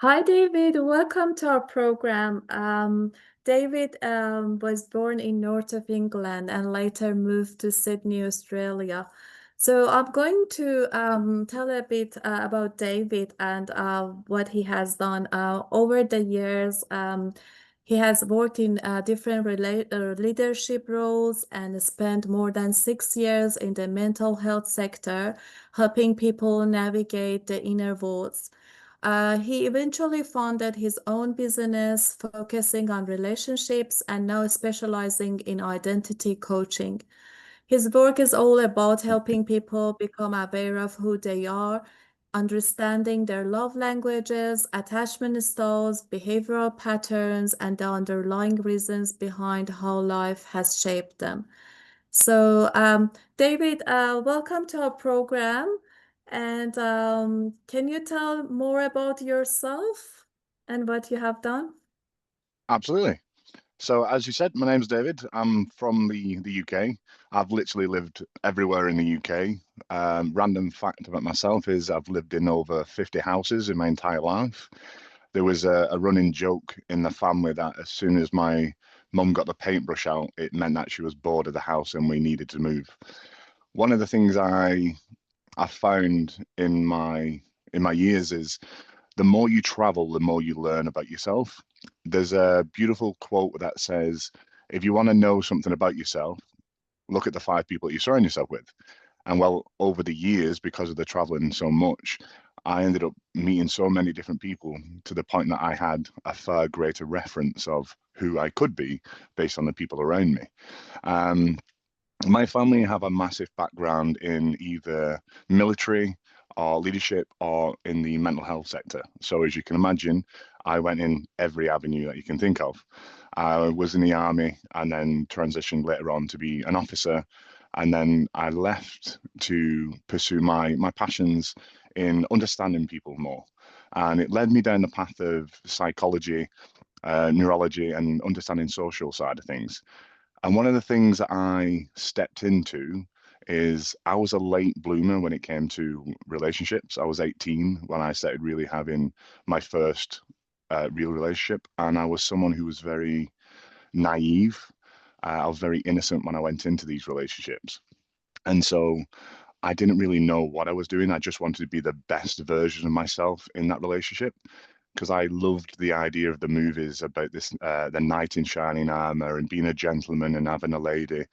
Hi, David. Welcome to our program. David was born in north of England and later moved to Sydney, Australia. So I'm going to tell a bit about David and what he has done over the years. He has worked in different leadership roles and spent more than 6 years in the mental health sector, helping people navigate the inner worlds. He eventually founded his own business, focusing on relationships and now specializing in identity coaching. His work is all about helping people become aware of who they are, understanding their love languages, attachment styles, behavioral patterns, and the underlying reasons behind how life has shaped them. So, David, welcome to our program. And can you tell more about yourself and what you have done? Absolutely. So, as you said, my name's David. I'm from the UK. I've literally lived everywhere in the UK. Random fact about myself is I've lived in over 50 houses in my entire life. There was a running joke in the family that as soon as my mum got the paintbrush out, it meant that she was bored of the house and we needed to move. One of the things I found in my years is the more you travel, the more you learn about yourself. There's a beautiful quote that says, if you want to know something about yourself, look at the five people you surround yourself with. And well, over the years, because of the traveling so much, I ended up meeting so many different people to the point that I had a far greater reference of who I could be based on the people around me. Um, my family have a massive background in either military or leadership or in the mental health sector. So as you can imagine, I went in every avenue that you can think of. I was in the army and then transitioned later on to be an officer. And then I left to pursue my passions in understanding people more. And it led me down the path of psychology, neurology, and understanding social side of things. And one of the things that I stepped into is I was a late bloomer when it came to relationships. I was 18 when I started really having my first real relationship, and I was someone who was very naive. I was very innocent when I went into these relationships. And so I didn't really know what I was doing. I just wanted to be the best version of myself in that relationship because I loved the idea of the movies about this, the knight in shining armor and being a gentleman and having a lady.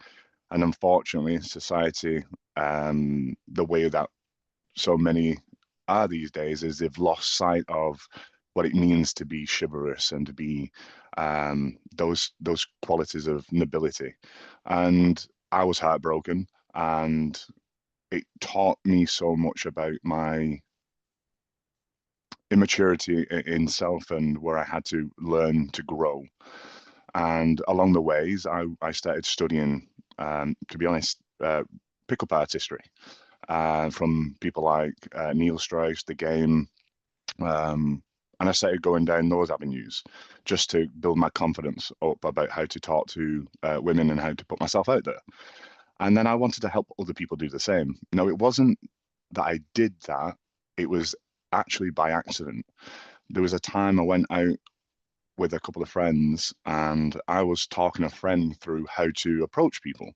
And unfortunately, society, the way that so many are these days, is they've lost sight of what it means to be chivalrous and to be those qualities of nobility. And I was heartbroken, and it taught me so much about my immaturity in self and where I had to learn to grow. And along the ways, I started studying, to be honest, pickup artistry from people like Neil Strauss, The Game, and I started going down those avenues just to build my confidence up about how to talk to women and how to put myself out there. And then I wanted to help other people do the same. Now, it wasn't that I did that, it was actually by accident. There was a time I went out with a couple of friends and I was talking a friend through how to approach people.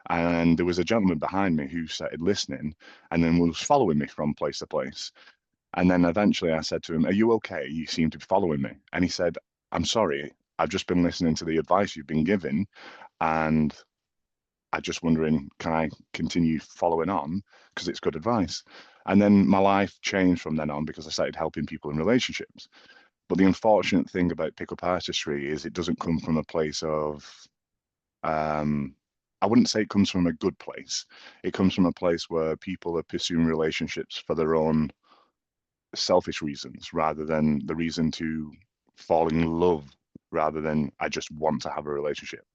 And there was a gentleman behind me who started listening and then was following me from place to place. And then eventually I said to him, "Are you okay? You seem to be following me." And he said, "I'm sorry. I've just been listening to the advice you've been giving and I'm just wondering, can I continue following on? Because it's good advice." And then my life changed from then on because I started helping people in relationships. But the unfortunate thing about pickup artistry is it doesn't come from a place of, um, I wouldn't say it comes from a good place. It comes from a place where people are pursuing relationships for their own selfish reasons rather than the reason to fall in love, rather than I just want to have a relationship.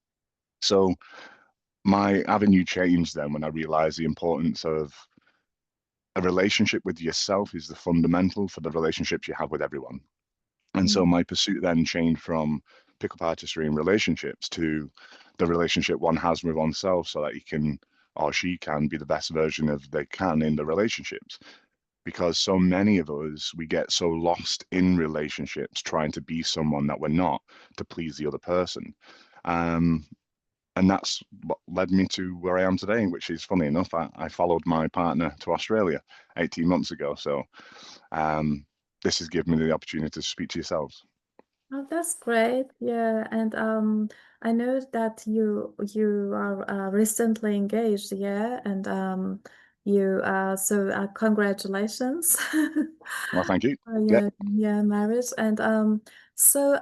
So my avenue changed then when I realized the importance of a relationship with yourself is the fundamental for the relationships you have with everyone. And so my pursuit then changed from pickup artistry and relationships to the relationship one has with oneself so that he can or she can be the best version of they can in the relationships. because so many of us, we get so lost in relationships trying to be someone that we're not to please the other person. Um, and that's what led me to where I am today, which is funny enough, I followed my partner to Australia 18 months ago. So um, this has given me the opportunity to speak to yourselves. Oh, that's great. Yeah, and I know that you are recently engaged, yeah, and you so congratulations. Well, thank you. Yeah. Yeah, yeah, marriage. And so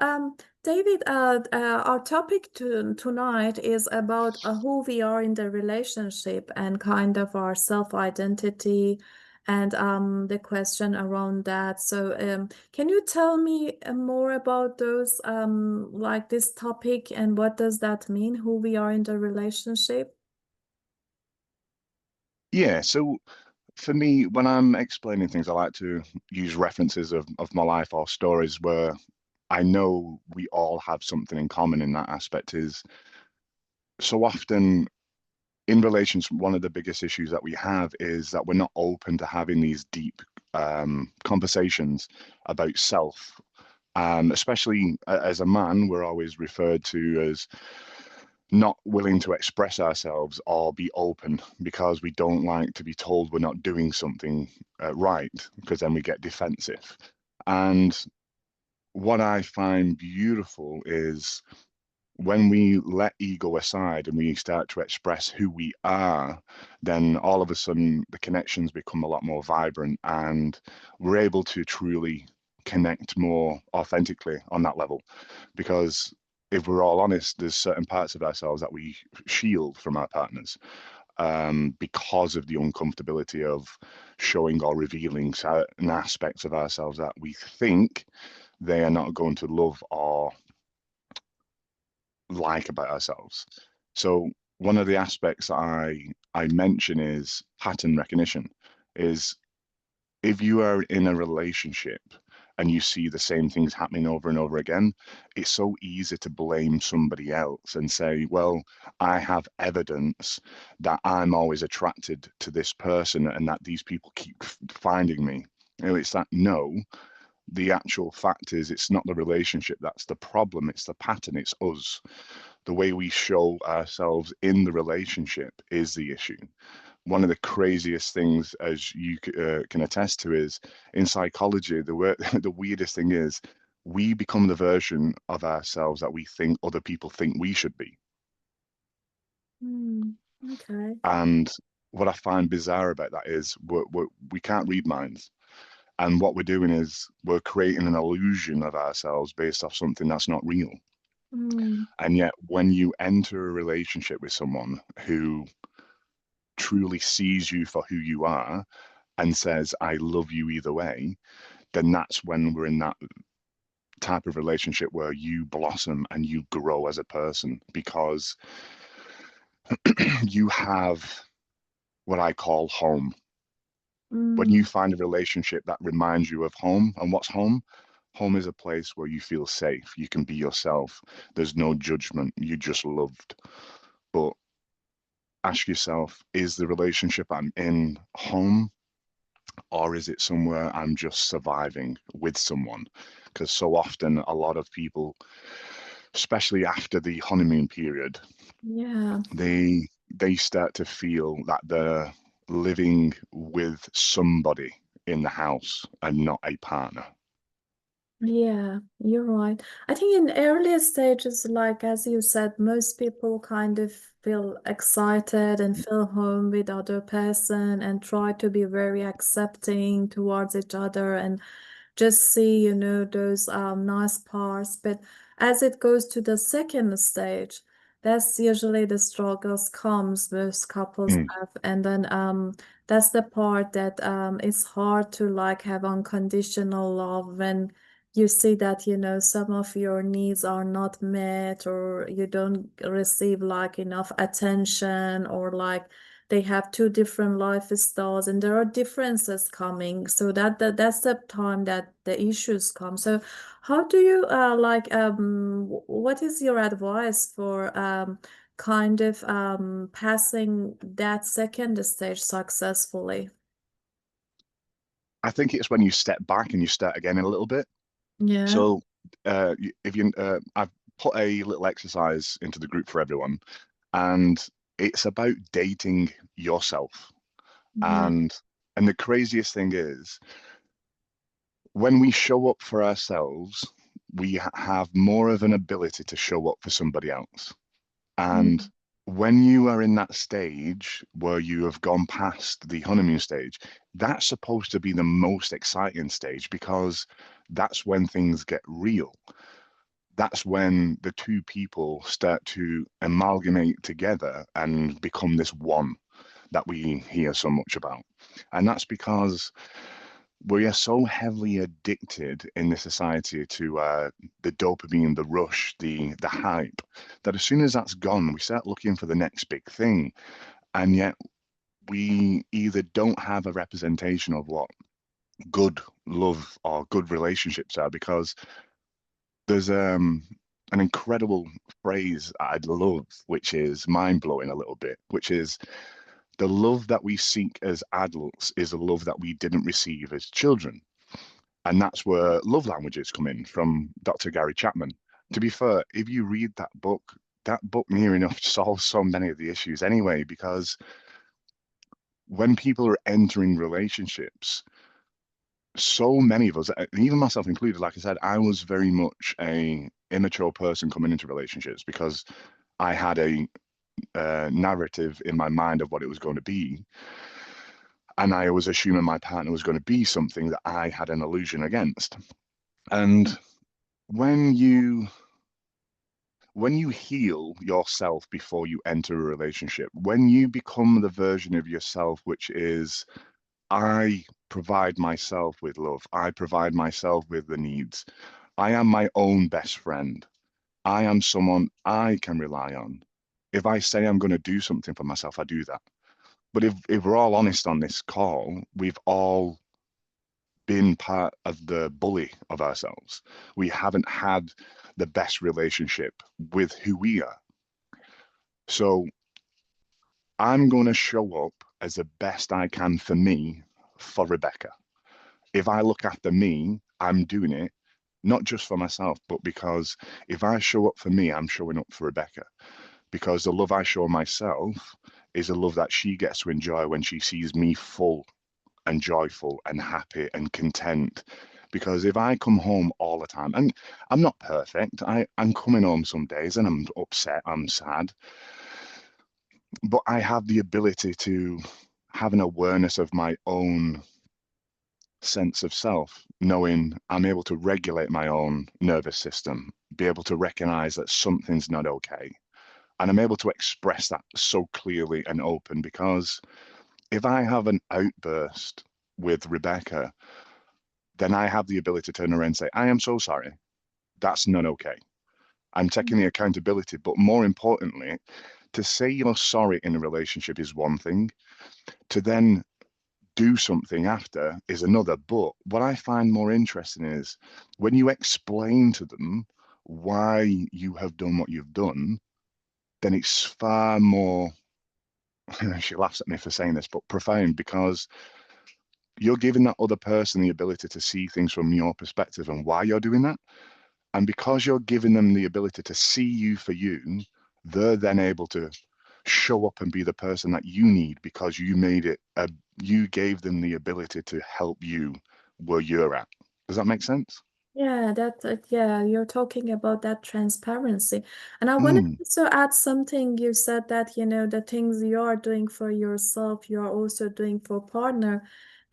David, our topic tonight is about who we are in the relationship and kind of our self-identity and the question around that. So can you tell me more about those like this topic and what does that mean, who we are in the relationship? Yeah. So for me, when I'm explaining things, I like to use references of my life or stories where I know we all have something in common in that aspect. Is so often in relations, one of the biggest issues that we have is that we're not open to having these deep conversations about self. Especially as a man, we're always referred to as not willing to express ourselves or be open because we don't like to be told we're not doing something right, because then we get defensive. And what I find beautiful is when we let ego aside and we start to express who we are, then all of a sudden the connections become a lot more vibrant and we're able to truly connect more authentically on that level. Because if we're all honest, there's certain parts of ourselves that we shield from our partners because of the uncomfortability of showing or revealing certain aspects of ourselves that we think they are not going to love or like about ourselves. So one of the aspects I mention is pattern recognition. Is if you are in a relationship and you see the same things happening over and over again, it's so easy to blame somebody else and say, well, I have evidence that I'm always attracted to this person and that these people keep finding me. You know, it's that no, the actual fact is it's not the relationship that's the problem, it's the pattern, it's us. The way we show ourselves in the relationship is the issue. One of the craziest things, as you can attest to, is in psychology, the weirdest thing is we become the version of ourselves that we think other people think we should be. Hmm. Okay. And what I find bizarre about that is we can't read minds. And what we're doing is we're creating an illusion of ourselves based off something that's not real. Hmm. And yet, when you enter a relationship with someone who truly sees you for who you are and says, I love you either way, then that's when we're in that type of relationship where you blossom and you grow as a person because you have what I call home. When you Hmm. find a relationship that reminds you of home, and what's home? Home is a place where you feel safe. You can be yourself. There's no judgment. You're just loved. But ask yourself, is the relationship I'm in home or is it somewhere I'm just surviving with someone? Because so often a lot of people, especially after the honeymoon period, Yeah. they start to feel that they're living with somebody in the house and not a partner. Yeah, you're right. I think in earlier stages, like as you said, most people kind of feel excited and feel home with other person and try to be very accepting towards each other and just see, those nice parts. But as it goes to the second stage, that's usually the struggles comes most couples Mm, have. And then that's the part that it's hard to like have unconditional love when you see that, some of your needs are not met or you don't receive like enough attention or like they have two different lifestyles and there are differences coming. So that's the time that the issues come. So how do you what is your advice for kind of passing that second stage successfully? I think it's when you step back and you start again a little bit. Yeah. So if you, I've put a little exercise into the group for everyone, and it's about dating yourself. Yeah. And the craziest thing is when we show up for ourselves, we have more of an ability to show up for somebody else. And Mm. when you are in that stage where you have gone past the honeymoon stage, that's supposed to be the most exciting stage because that's when things get real. That's when the two people start to amalgamate together and become this one that we hear so much about. And that's because we are so heavily addicted in this society to the dopamine, the rush, the hype, that as soon as that's gone, we start looking for the next big thing. And yet we either don't have a representation of what good love or good relationships are, because there's an incredible phrase I love, which is mind blowing a little bit, which is the love that we seek as adults is a love that we didn't receive as children. And that's where love languages come in from Dr. Gary Chapman. To be fair, if you read that book near enough solves so many of the issues anyway, because when people are entering relationships, so many of us, even myself included, like I said, I was very much a immature person coming into relationships because I had a narrative in my mind of what it was going to be. And I was assuming my partner was going to be something that I had an illusion against. And when you when you heal yourself before you enter a relationship, when you become the version of yourself which is, I provide myself with love, I provide myself with the needs, I am my own best friend, I am someone I can rely on. If I say I'm going to do something for myself, I do that. But if we're all honest on this call, we've all been part of the bully of ourselves. We haven't had the best relationship with who we are. So I'm going to show up as the best I can for me, for Rebecca. If I look after me, I'm doing it not just for myself, but because if I show up for me, I'm showing up for Rebecca. Because the love I show myself is a love that she gets to enjoy when she sees me full and joyful and happy and content. Because if I come home all the time, and I'm not perfect, I'm coming home some days and I'm upset, I'm sad, but I have the ability to have an awareness of my own sense of self, knowing I'm able to regulate my own nervous system, be able to recognize that something's not okay. And I'm able to express that so clearly and open because if I have an outburst with Rebecca, then I have the ability to turn around and say, I am so sorry. That's not okay. I'm taking the accountability. But more importantly, to say you're sorry in a relationship is one thing. To then do something after is another. But what I find more interesting is when you explain to them why you have done what you've done, then it's far more, she laughs at me for saying this, but profound because you're giving that other person the ability to see things from your perspective and why you're doing that. And because you're giving them the ability to see you for you, they're then able to show up and be the person that you need because you made it, you gave them the ability to help you where you're at. Does that make sense? Yeah, yeah, you're talking about that transparency. And I wanted Mm, to add something. You said that, the things you are doing for yourself, you are also doing for partner.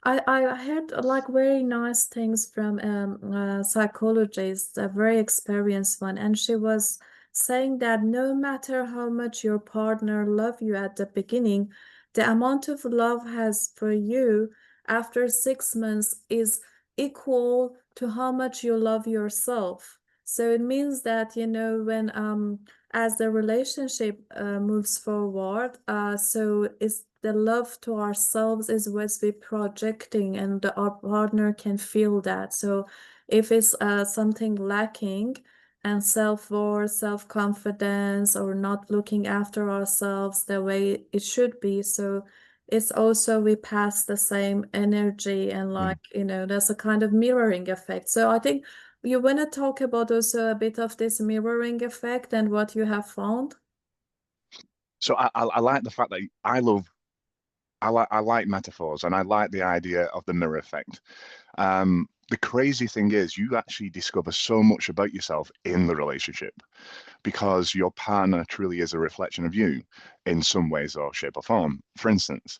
I heard like very nice things from a psychologist, a very experienced one, and she was saying that no matter how much your partner love you at the beginning, the amount of love has for you after 6 months is equal to how much you love yourself. So it means that, when as the relationship moves forward, so it's the love to ourselves is what we're projecting, and our partner can feel that. So if it's something lacking and self-worth, self-confidence, or not looking after ourselves the way it should be, so it's also we pass the same energy and Mm. like, there's a kind of mirroring effect. So I think you want to talk about also a bit of this mirroring effect and what you have found. So I like the fact that I like metaphors and I like the idea of the mirror effect. The crazy thing is you actually discover so much about yourself in the relationship because your partner truly is a reflection of you in some ways or shape or form. For instance,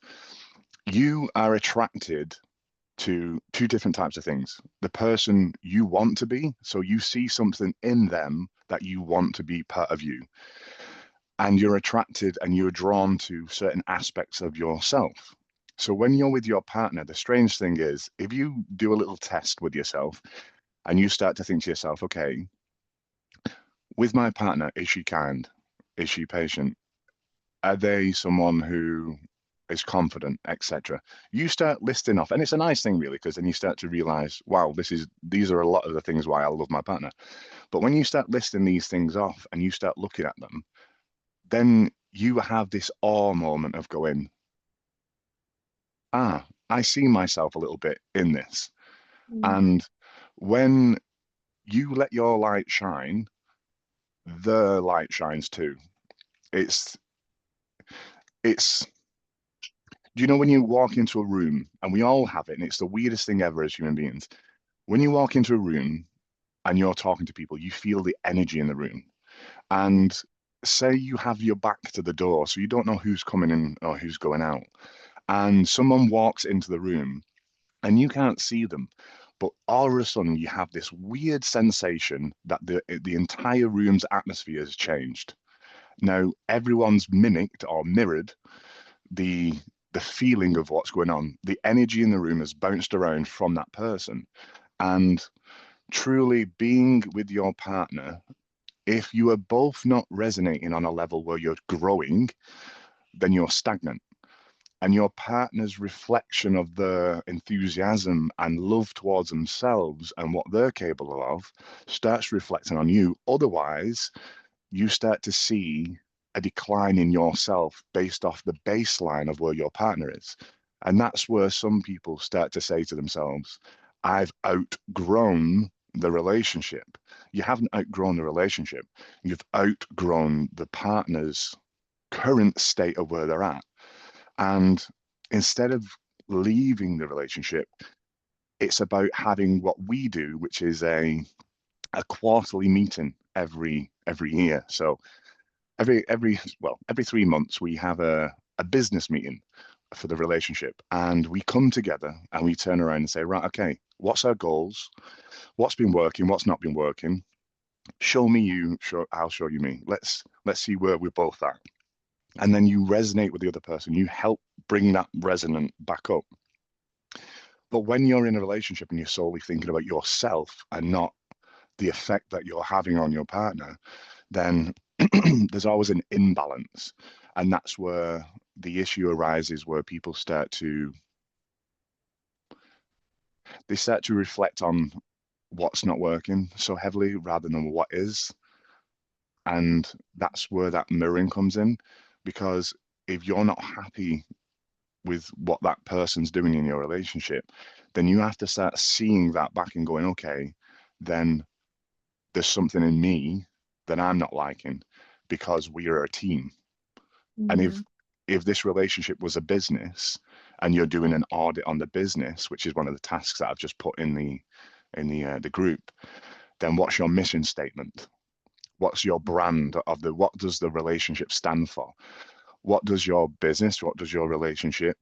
you are attracted to two different types of things. The person you want to be, so you see something in them that you want to be part of you, and you're attracted and you're drawn to certain aspects of yourself. So when you're with your partner, the strange thing is, if you do a little test with yourself and you start to think to yourself, okay, with my partner, is she kind? Is she patient? Are they someone who is confident, etc.? You start listing off, and it's a nice thing really, because then you start to realize, wow, these are a lot of the things why I love my partner. But when you start listing these things off and you start looking at them, then you have this awe moment of going, I see myself a little bit in this. Mm. And when you let your light shine, the light shines too. It's it's do you know when you walk into a room, and we all have it, and it's the weirdest thing ever as human beings. When you walk into a room and you're talking to people, you feel the energy in the room. And say you have your back to the door, so you don't know who's coming in or who's going out. And someone walks into the room and you can't see them. But all of a sudden, you have this weird sensation that the entire room's atmosphere has changed. Now, everyone's mimicked or mirrored the the feeling of what's going on. The energy in the room has bounced around from that person. And truly being with your partner, if you are both not resonating on a level where you're growing, then you're stagnant. And your partner's reflection of their enthusiasm and love towards themselves and what they're capable of starts reflecting on you. Otherwise, you start to see a decline in yourself based off the baseline of where your partner is. And that's where some people start to say to themselves, I've outgrown the relationship. You haven't outgrown the relationship, you've outgrown the partner's current state of where they're at. And instead of leaving the relationship, it's about having what we do, which is a quarterly meeting every year. So every 3 months we have a business meeting for the relationship, and we come together and we turn around and say, right, okay, what's our goals? What's been working? What's not been working? Show me you, I'll show you me. Let's see where we're both at. And then you resonate with the other person. You help bring that resonant back up. But when you're in a relationship and you're solely thinking about yourself and not the effect that you're having on your partner, then there's always an imbalance. And that's where the issue arises, where people they start to reflect on what's not working so heavily rather than what is. And that's where that mirroring comes in. Because if you're not happy with what that person's doing in your relationship, then you have to start seeing that back and going, okay, then there's something in me that I'm not liking because we are a team. And Yeah. if this relationship was a business and you're doing an audit on the business, which is one of the tasks that I've just put in the group, then what's your mission statement? What's your brand of what does the relationship stand for? What does your business, what does your relationship,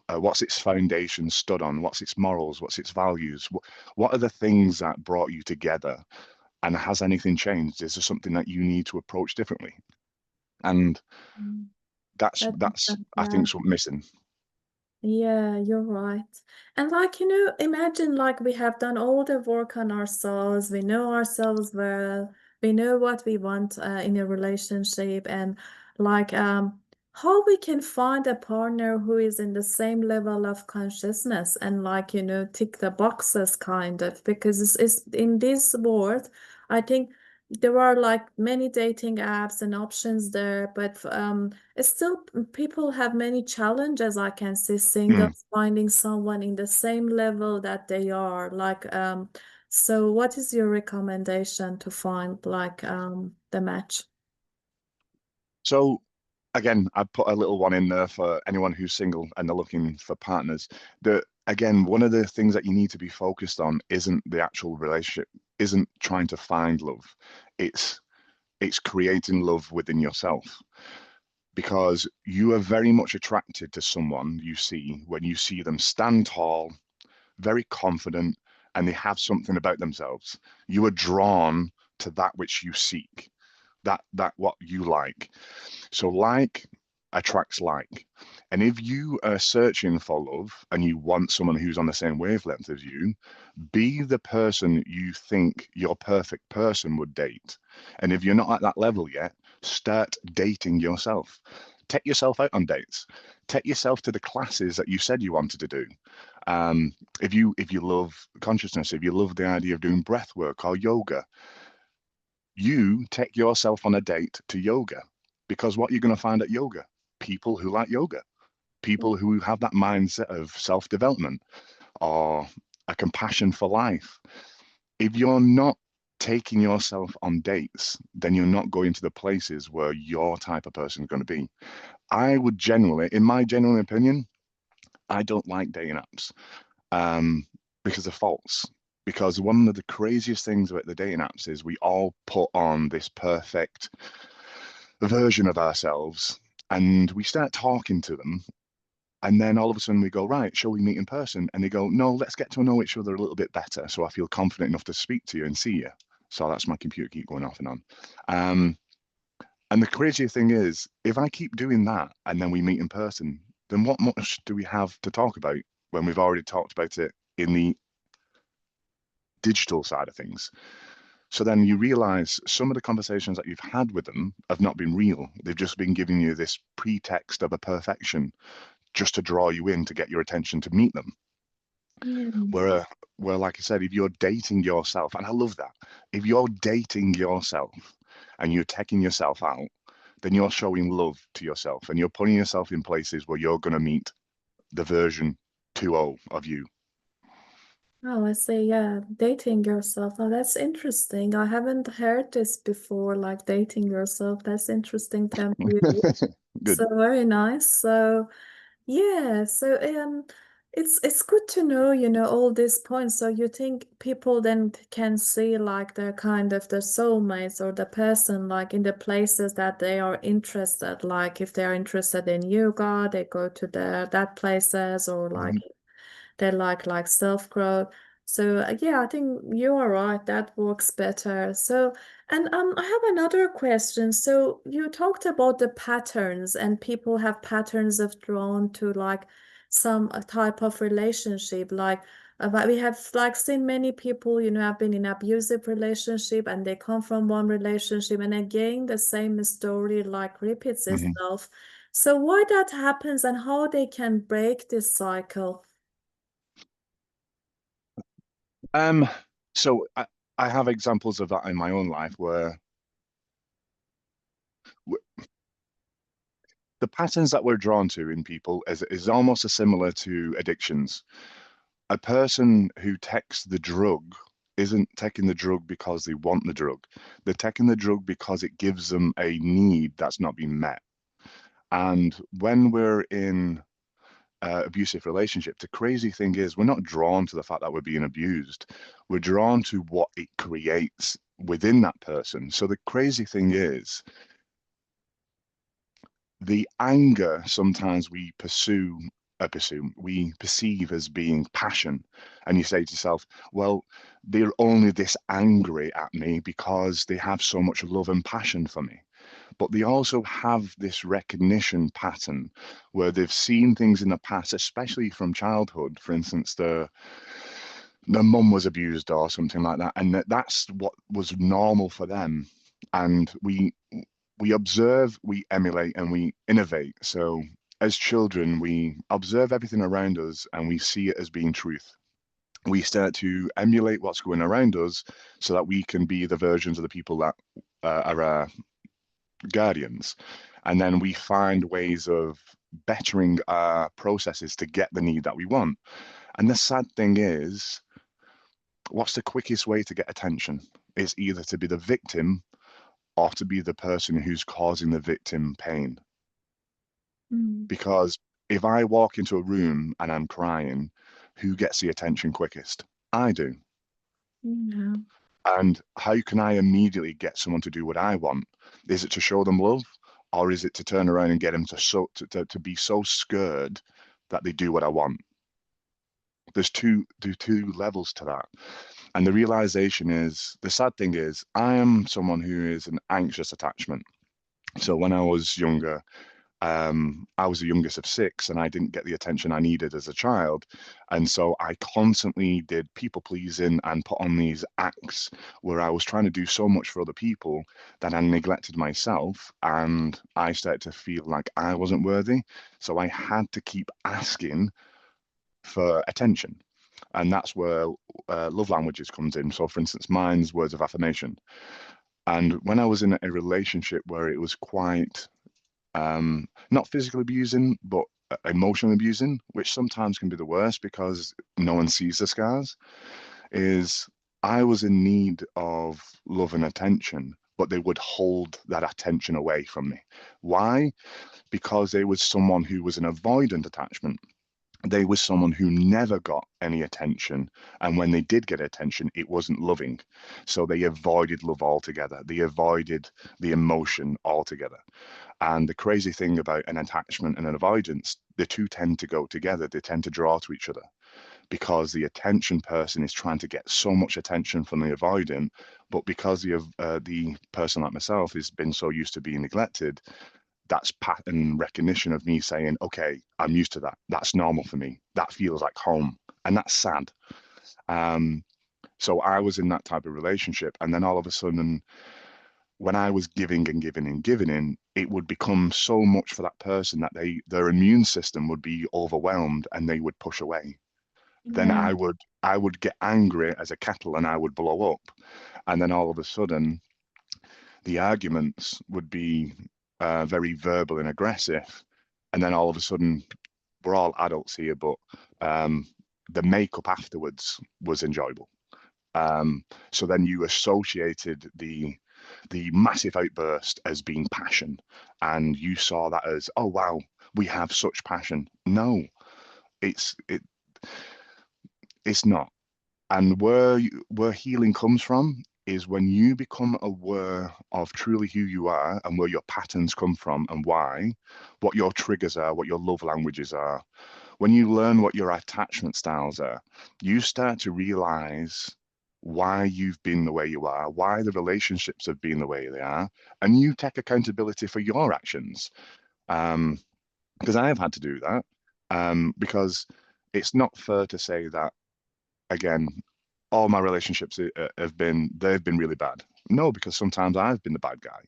what's its foundation stood on? What's its morals? What's its values? What are the things that brought you together? And has anything changed? Is there something that you need to approach differently? And Mm. that's That makes that's sense, I yeah. think what's missing. Yeah, you're right. And like, imagine like we have done all the work on ourselves, we know ourselves well, we know what we want in a relationship, and like how we can find a partner who is in the same level of consciousness and like, tick the boxes kind of, because it's in this world, I think there are like many dating apps and options there, but it's still people have many challenges. I can see Mm. singles finding someone in the same level that they are. Like, so what is your recommendation to find like the match? So again, I put a little one in there for anyone who's single and they're looking for partners. The Again, one of the things that you need to be focused on isn't the actual relationship, isn't trying to find love. It's it's creating love within yourself because you are very much attracted to someone you see when you see them stand tall, very confident, and they have something about themselves. You are drawn to that which you seek, that what you like. So like attracts like. And if you are searching for love and you want someone who's on the same wavelength as you, be the person you think your perfect person would date. And if you're not at that level yet, start dating yourself. Take yourself out on dates. Take yourself to the classes that you said you wanted to do. If you love consciousness, if you love the idea of doing breath work or yoga, you take yourself on a date to yoga because what you're going to find at yoga, people who like yoga, people who have that mindset of self-development or a compassion for life. If you're not taking yourself on dates, then you're not going to the places where your type of person is going to be. I would generally, in my genuine opinion, I don't like dating apps um, because they're false. Because one of the craziest things about the dating apps is we all put on this perfect version of ourselves and we start talking to them. And then all of a sudden we go, right, shall we meet in person? And they go, no, let's get to know each other a little bit better. So I feel confident enough to speak to you and see you. So that's my computer keep going off and on. Um, and the crazy thing is, if I keep doing that and then we meet in person, then what much do we have to talk about when we've already talked about it in the digital side of things? So then you realize some of the conversations that you've had with them have not been real. They've just been giving you this pretext of a perfection just to draw you in to get your attention to meet them. Yeah. Where, where, like I said, if you're dating yourself, and I love that, if you're dating yourself and you're taking yourself out, then you're showing love to yourself and you're putting yourself in places where you're going to meet the version 2.0 of you. Oh, I see. Yeah, dating yourself. Oh, that's interesting. I haven't heard this before, like dating yourself. That's interesting term to use. Good. So very nice. So yeah, so it's good to know, all these points. So you think people then can see like the kind of the soulmates or the person like in the places that they are interested. Like if they're interested in yoga, they go to that places or like Mhm. they like self-growth. So yeah, I think you are right. That works better. So, and I have another question. So you talked about the patterns, and people have patterns of drawn to like some type of relationship. Like, but we have like seen many people, have been in abusive relationship, and they come from one relationship, and again the same story like repeats Mhm. itself. So why that happens, and how they can break this cycle? Um, so I have examples of that in my own life where the patterns that we're drawn to in people is almost as similar to addictions. A person who takes the drug isn't taking the drug because they want the drug. They're taking the drug because it gives them a need that's not been met. And when we're in abusive relationship, the crazy thing is we're not drawn to the fact that we're being abused. We're drawn to what it creates within that person. So the crazy thing is the anger sometimes we perceive as being passion. And you say to yourself, well, they're only this angry at me because they have so much love and passion for me. But they also have this recognition pattern where they've seen things in the past, especially from childhood. For instance, their mum was abused or something like that, and that's what was normal for them. And we observe, we emulate, and we innovate. So as children, we observe everything around us and we see it as being truth. we start to emulate what's going around us so that we can be the versions of the people that are our guardians. And then we find ways of bettering our processes to get the need that we want. And the sad thing is, what's the quickest way to get attention? It's either to be the victim or to be the person who's causing the victim pain. Mm. Because if I walk into a room and I'm crying, who gets the attention quickest? I do. Yeah. And how can I immediately get someone to do what I want? Is it to show them love, or is it to turn around and get them to be so scared that they do what I want? There's two levels to that. And the realization is, the sad thing is, I am someone who is an anxious attachment. So when I was younger, I was the youngest of six and I didn't get the attention I needed as a child. And so I constantly did people pleasing and put on these acts where I was trying to do so much for other people that I neglected myself, and I started to feel like I wasn't worthy. So I had to keep asking for attention. And that's where love languages comes in. So for instance, mine's words of affirmation. And when I was in a relationship where it was quite not physically abusing, but emotionally abusing, which sometimes can be the worst because no one sees the scars, is I was in need of love and attention, but they would hold that attention away from me. Why? Because they was someone who was an avoidant attachment. They was someone who never got any attention, and when they did get attention, it wasn't loving. So they avoided love altogether. They avoided the emotion altogether. And the crazy thing about an attachment and an avoidance, the two tend to go together. They tend to draw to each other because the attention person is trying to get so much attention from the avoidant, but because the person like myself has been so used to being neglected, that's pattern recognition of me saying, okay, I'm used to that. That's normal for me. That feels like home. And that's sad. Um, so I was in that type of relationship. And then all of a sudden, when I was giving and giving and giving in, it would become so much for that person that their immune system would be overwhelmed and they would push away. Then Yeah. I would get angry as a kettle and I would blow up. And then all of a sudden, the arguments would be very verbal and aggressive. And then all of a sudden, we're all adults here, but um, the makeup afterwards was enjoyable. So then you associated the massive outburst as being passion, and you saw that as, oh wow, we have such passion. No, it's it it's not. And where healing comes from is when you become aware of truly who you are and where your patterns come from and why, what your triggers are, what your love languages are. When you learn what your attachment styles are, you start to realize why you've been the way you are, why the relationships have been the way they are, and you take accountability for your actions. Um, because I have had to do that. Because it's not fair to say that, again, all my relationships they've been really bad. No, because sometimes I've been the bad guy.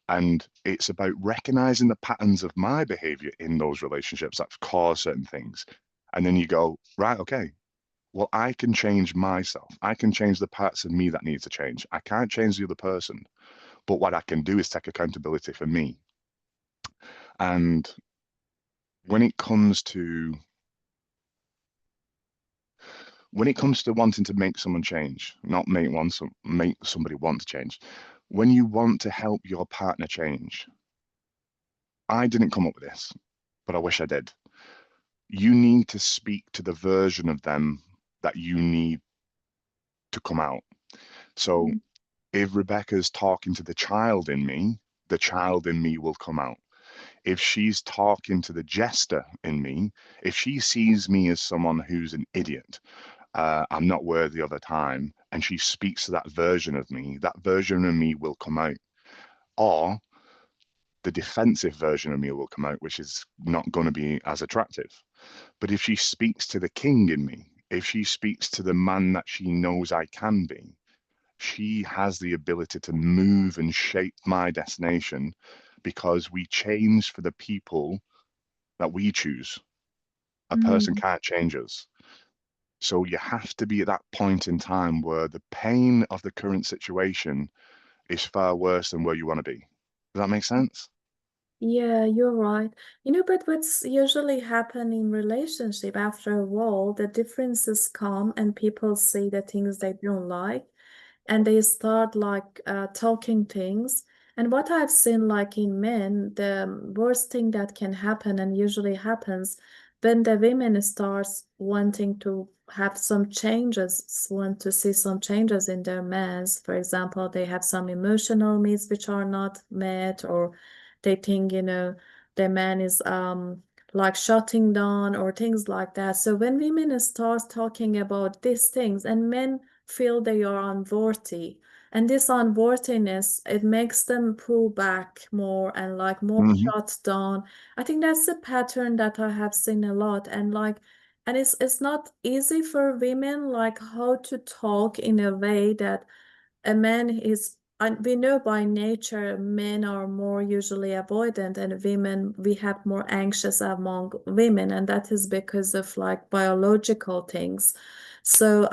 And it's about recognizing the patterns of my behavior in those relationships that cause certain things. And then you go, right, okay, well, I can change myself. I can change the parts of me that needs to change. I can't change the other person. But what I can do is take accountability for me. And when it comes to wanting to make someone change, not make somebody want to change. When you want to help your partner change, I didn't come up with this, but I wish I did. You need to speak to the version of them that you need to come out. So Mm. if Rebecca's talking to the child in me will come out. If she's talking to the jester in me, if she sees me as someone who's an idiot, I'm not worthy of her time, and she speaks to that version of me, that version of me will come out. Or the defensive version of me will come out, which is not going to be as attractive. But if she speaks to the king in me, if she speaks to the man that she knows I can be, she has the ability to move and shape my destination because we change for the people that we choose. A person Mm. can't change us. So you have to be at that point in time where the pain of the current situation is far worse than where you want to be. Does that make sense? Yeah, you're right. But what's usually happen in relationship after a while, the differences come and people see the things they don't like and they start like talking things. And what I've seen like in men, the worst thing that can happen and usually happens when the women starts wanting to have some changes, want to see some changes in their men. For example, they have some emotional needs which are not met, or they think, the man is like shutting down or things like that. So when women start talking about these things and men feel they are unworthy, and this unworthiness, it makes them pull back more and like more Hmm. shut down. I think that's a pattern that I have seen a lot. And it's not easy for women like how to talk in a way that a man is, and we know by nature men are more usually avoidant, and women, we have more anxious among women, and that is because of like biological things. So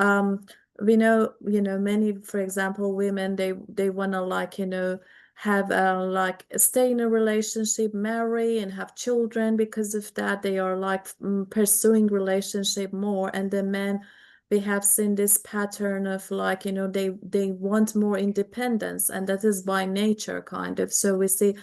we know, many, for example, women, they want to like, have like stay in a relationship, marry and have children. Because of that they are like pursuing relationship more, and the men, we have seen this pattern of like, they want more independence, and that is by nature kind of. So we see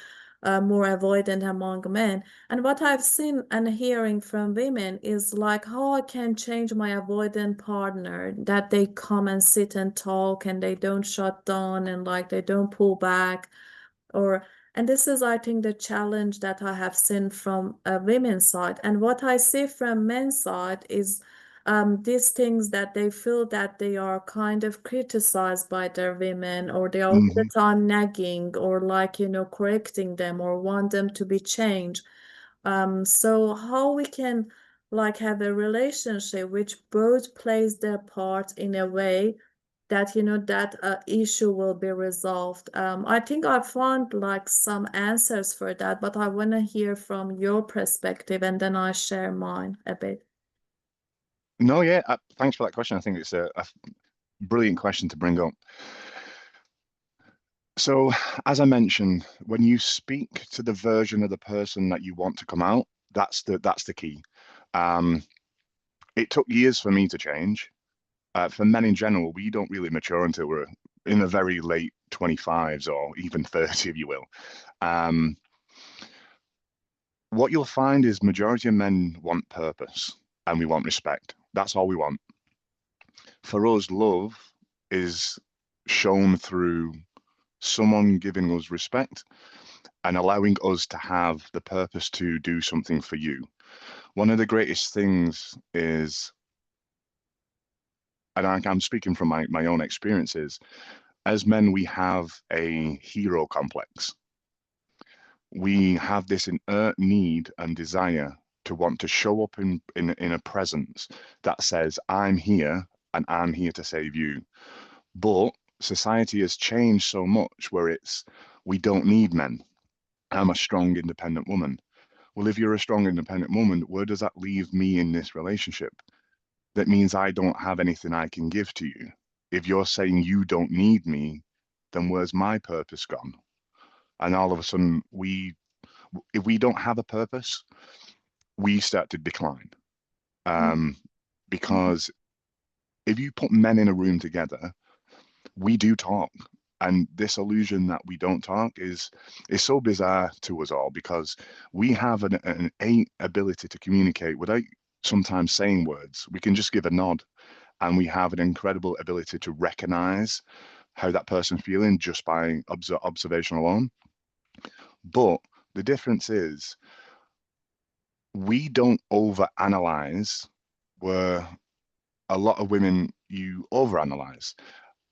more avoidant among men. And what I've seen and hearing from women is like how I can change my avoidant partner, that they come and sit and talk and they don't shut down and like they don't pull back, or, and this is, I think, the challenge that I have seen from a women's side. And what I see from men's side is these things that they feel that they are kind of criticized by their women, or they are all the Hmm. time nagging or like, correcting them or want them to be changed. So how we can like have a relationship which both plays their part in a way that that issue will be resolved. I think I found like some answers for that, but I want to hear from your perspective and then I share mine a bit. No, yeah, thanks for that question. I think it's a brilliant question to bring up. So, as I mentioned, when you speak to the version of the person that you want to come out, that's the key. Um, it took years for me to change. For men in general, we don't really mature until we're in the very late 25s or even 30, if you will. Um, what you'll find is majority of men want purpose and we want respect. That's all we want. For us, love is shown through someone giving us respect and allowing us to have the purpose to do something for you. One of the greatest things is, and I'm speaking from my own experiences, as men, we have a hero complex. We have this inert need and desire to want to show up in a presence that says, I'm here and I'm here to save you. But society has changed so much where it's, we don't need men. I'm a strong, independent woman. Well, if you're a strong, independent woman, where does that leave me in this relationship? That means I don't have anything I can give to you. If you're saying you don't need me, then where's my purpose gone? And all of a sudden, if we don't have a purpose, we start to decline. Um, because if you put men in a room together, we do talk. And this illusion that we don't talk is so bizarre to us all because we have an innate ability to communicate without sometimes saying words. We can just give a nod, and we have an incredible ability to recognize how that person's feeling just by observation alone. But the difference is we don't overanalyze where a lot of women you overanalyze.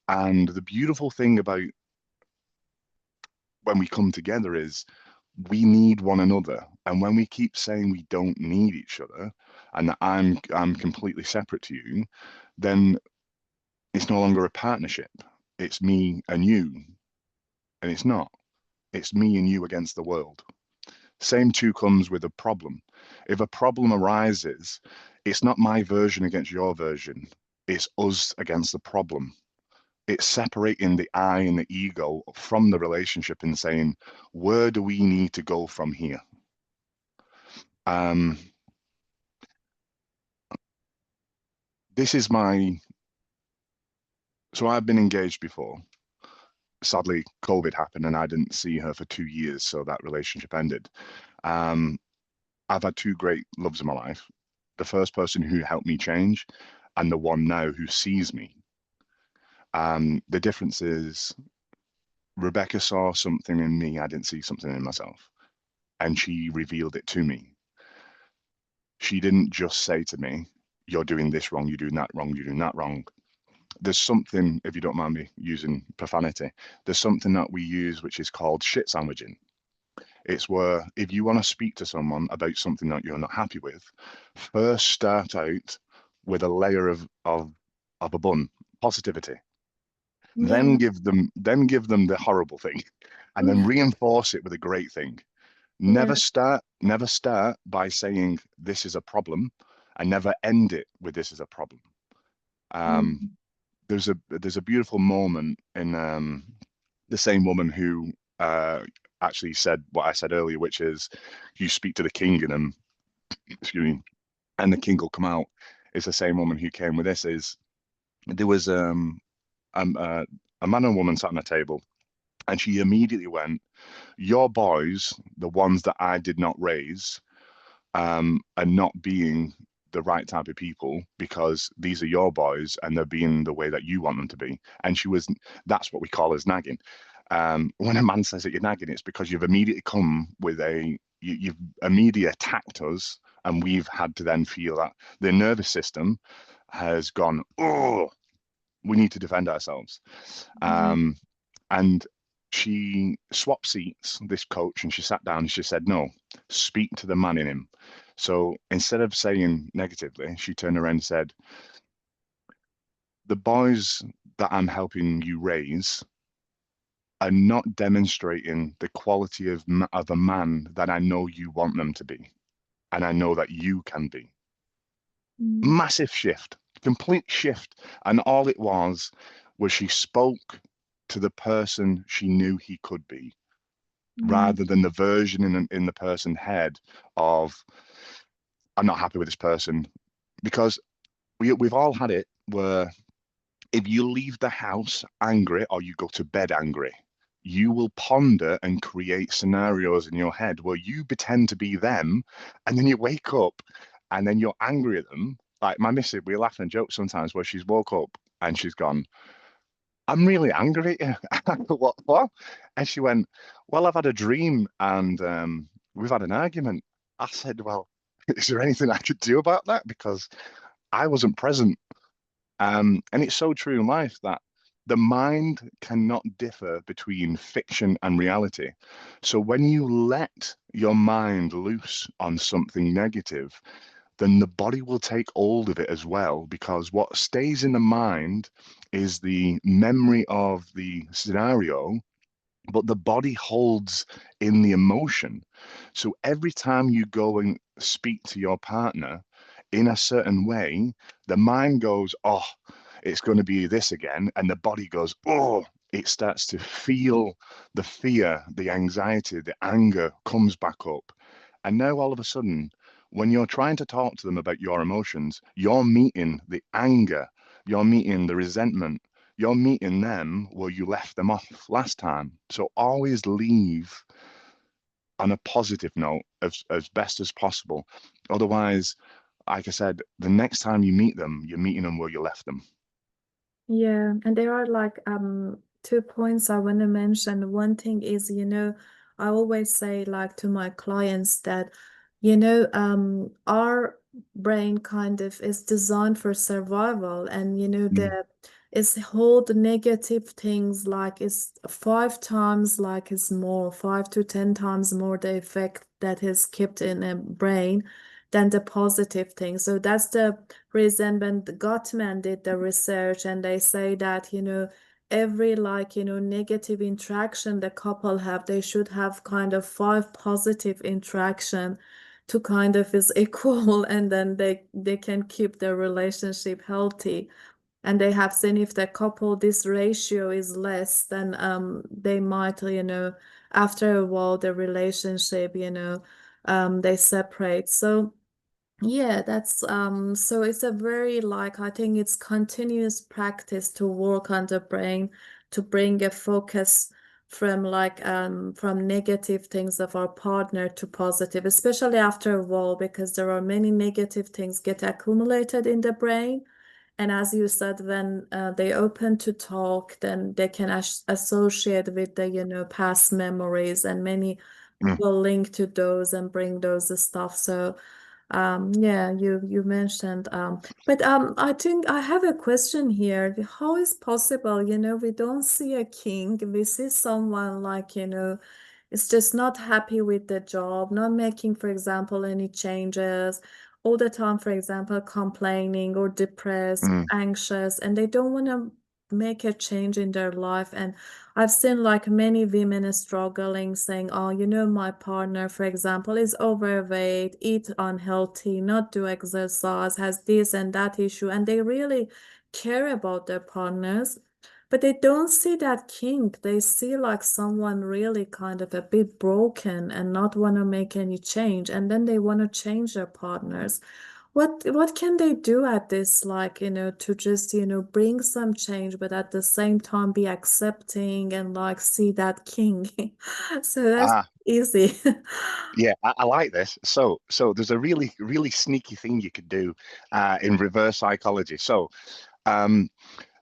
And the beautiful thing about when we come together is we need one another. And when we keep saying we don't need each other and that I'm completely separate to you, then it's no longer a partnership. It's me and you. And it's not. It's me and you against the world. Same too comes with a problem. If a problem arises, it's not my version against your version. It's us against the problem. It's separating the I and the ego from the relationship and saying, where do we need to go from here? Um, this is my, so I've been engaged before. Sadly, COVID happened and I didn't see her for 2 years, so that relationship ended. Um, I've had two great loves in my life. The first person who helped me change and the one now who sees me. The difference is Rebecca saw something in me, I didn't see something in myself, and she revealed it to me. She didn't just say to me, you're doing this wrong, you're doing that wrong, you're doing that wrong. There's something, if you don't mind me using profanity, there's something that we use which is called shit sandwiching. It's where if you want to speak to someone about something that you're not happy with, first start out with a layer of a bun, positivity. Yeah. Then give them the horrible thing, and then reinforce it with a great thing. Yeah. Never start by saying this is a problem, and never end it with this is a problem. Um, Mm. there's a beautiful moment in the same woman who actually said what I said earlier, which is you speak to the king and excuse me, and the king will come out. It's the same woman who came with this. Is there was um uh, a man and a woman sat on a table, and she immediately went, "Your boys, the ones that I did not raise, are not being." The right type of people because these are your boys and they're being the way that you want them to be. And she was, that's what we call as nagging. When a man says that you're nagging, it's because you've immediately come with you've immediately attacked us, and we've had to then feel that the nervous system has gone, oh, we need to defend ourselves. Yeah. Um, and she swapped seats, this coach, and she sat down and she said, no, speak to the man in him. So instead of saying negatively, she turned around and said, the boys that I'm helping you raise are not demonstrating the quality of a man that I know you want them to be, and I know that you can be. Mm. Massive shift, complete shift. And all it was she spoke to the person she knew he could be, Mm. rather than the version in the person's head of, I'm not happy with this person. Because we've all had it where if you leave the house angry or you go to bed angry, you will ponder and create scenarios in your head where you pretend to be them, and then you wake up and then you're angry at them. Like my missus, we laugh and joke sometimes where she's woke up and she's gone, I'm really angry at you. I go, what for? And she went, well, I've had a dream and we've had an argument. I said, well, is there anything I could do about that? Because I wasn't present. And it's so true in life that the mind cannot differ between fiction and reality. So when you let your mind loose on something negative, then the body will take hold of it as well, because what stays in the mind is the memory of the scenario, but the body holds in the emotion. So every time you go and speak to your partner in a certain way, the mind goes, oh, it's going to be this again. And the body goes, oh, it starts to feel the fear, the anxiety, the anger comes back up. And now all of a sudden, when you're trying to talk to them about your emotions, you're meeting the anger, you're meeting the resentment, you're meeting them where you left them off last time. So always leave on a positive note as best as possible. Otherwise, like I said, the next time you meet them, you're meeting them where you left them. Yeah, and there are like 2 points I want to mention. One thing is, I always say like to my clients that, our brain kind of is designed for survival, and Mm, the it's hold negative things like it's 5 times like it's more, 5 to 10 times more the effect that is kept in a brain than the positive thing. So that's the reason when the Gottman did the research, and they say that, every like, negative interaction the couple have, they should have kind of five positive interaction to kind of is equal and then they can keep their relationship healthy. And they have seen if the couple this ratio is less, then they might, after a while the relationship, they separate. So yeah, that's so it's a very like I think it's continuous practice to work on the brain to bring a focus from like from negative things of our partner to positive, especially after a while, because there are many negative things get accumulated in the brain. And as you said, when they open to talk, then they can associate with the, past memories, and many Mm. will link to those and bring those stuff. So yeah, you mentioned but I think I have a question here. How is possible, we don't see a king, we see someone like, is just not happy with the job, not making, for example, any changes, all the time, for example, complaining or depressed, Mm. anxious, and they don't want to make a change in their life. And I've seen like many women struggling, saying, oh, my partner, for example, is overweight, eat unhealthy, not do exercise, has this and that issue, and they really care about their partners. But they don't see that kink. They see like someone really kind of a bit broken and not want to make any change. And then they want to change their partners. What can they do at this, like, to just, bring some change, but at the same time be accepting and like see that king. So that's Ah, easy. yeah, I like this. So there's a really, really sneaky thing you could do in reverse psychology. So um,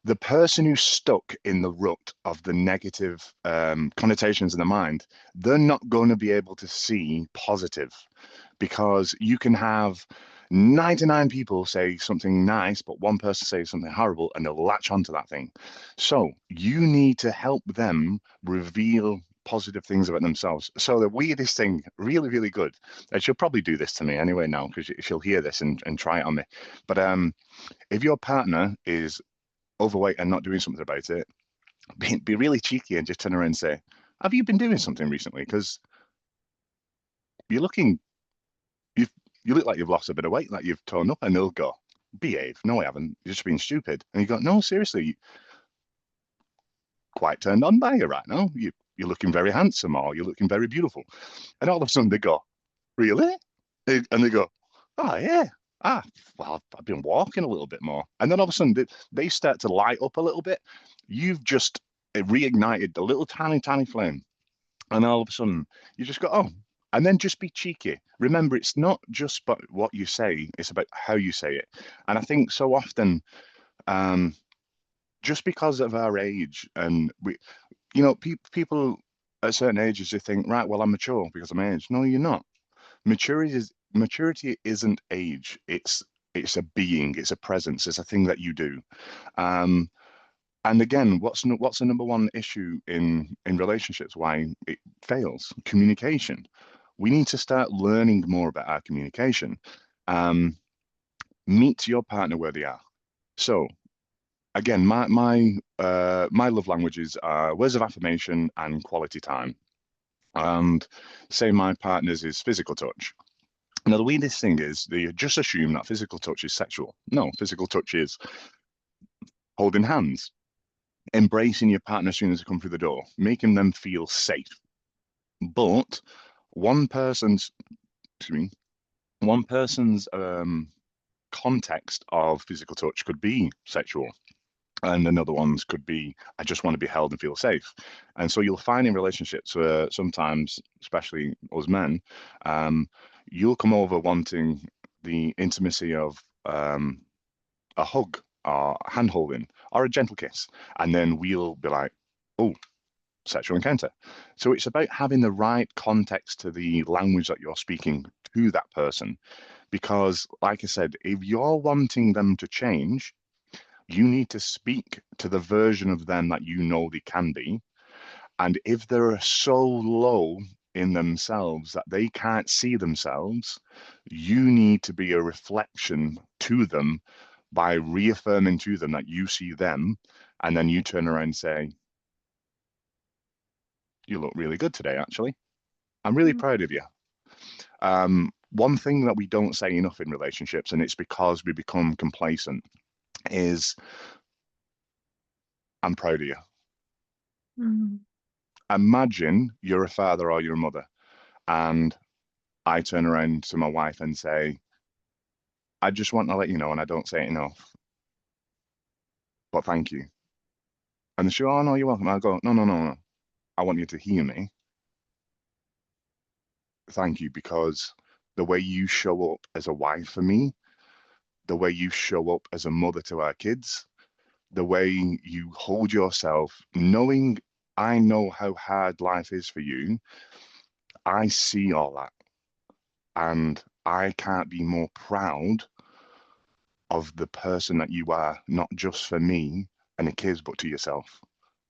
the person who's stuck in the rut of the negative connotations in the mind, they're not going to be able to see positive, because you can have 99 people say something nice, but one person says something horrible and they'll latch onto that thing. So you need to help them reveal positive things about themselves. So the weirdest thing, really, really good, and she'll probably do this to me anyway now because she'll hear this and try it on me. But if your partner is overweight and not doing something about it, be really cheeky and just turn around and say, have you been doing something recently? Because you're looking you you look like you've lost a bit of weight, like you've torn up, and they'll go, behave. No, I haven't. You're just being stupid. And you go, no, seriously, quite turned on by you right now. You're looking very handsome, or you're looking very beautiful. And all of a sudden they go, really? And they go, oh yeah. Ah, well, I've been walking a little bit more. And then all of a sudden they start to light up a little bit. You've just reignited the little tiny, tiny flame. And all of a sudden, you just go, oh, and then just be cheeky. Remember, it's not just about what you say, it's about how you say it. And I think so often, um, just because of our age, and people at certain ages, they think, right, well, I'm mature because I'm age. No, you're not. Maturity isn't age. It's a being, it's a presence, it's a thing that you do. Um, and again, what's the number one issue in relationships? Why it fails? Communication. We need to start learning more about our communication. Um, Meet your partner where they are. So again, my love languages are words of affirmation and quality time. And say my partner's is physical touch. Now the weirdest thing is they just assume that physical touch is sexual. No, physical touch is holding hands, embracing your partner as soon as they come through the door, making them feel safe. But one person's, excuse me, one person's context of physical touch could be sexual, and another one's could be, I just want to be held and feel safe. And so you'll find in relationships where sometimes, especially us men, um, you'll come over wanting the intimacy of a hug or hand holding or a gentle kiss, and then we'll be like, oh, sexual encounter. So it's about having the right context to the language that you're speaking to that person. Because, like I said, if you're wanting them to change, you need to speak to the version of them that you know they can be. And if they're so low in themselves that they can't see themselves, you need to be a reflection to them by reaffirming to them that you see them And then you turn around and say, you look really good today, actually. I'm really proud of you. One thing that we don't say enough in relationships, and it's because we become complacent, is I'm proud of you. Mm-hmm. Imagine you're a father or you're a mother, and I turn around to my wife and say, I just want to let you know, and I don't say it enough, but thank you. And she, oh, no, you're welcome. I go, no, no, no, no. I want you to hear me. Thank you, because the way you show up as a wife for me, the way you show up as a mother to our kids, the way you hold yourself, knowing I know how hard life is for you, I see all that. And I can't be more proud of the person that you are, not just for me and the kids, but to yourself.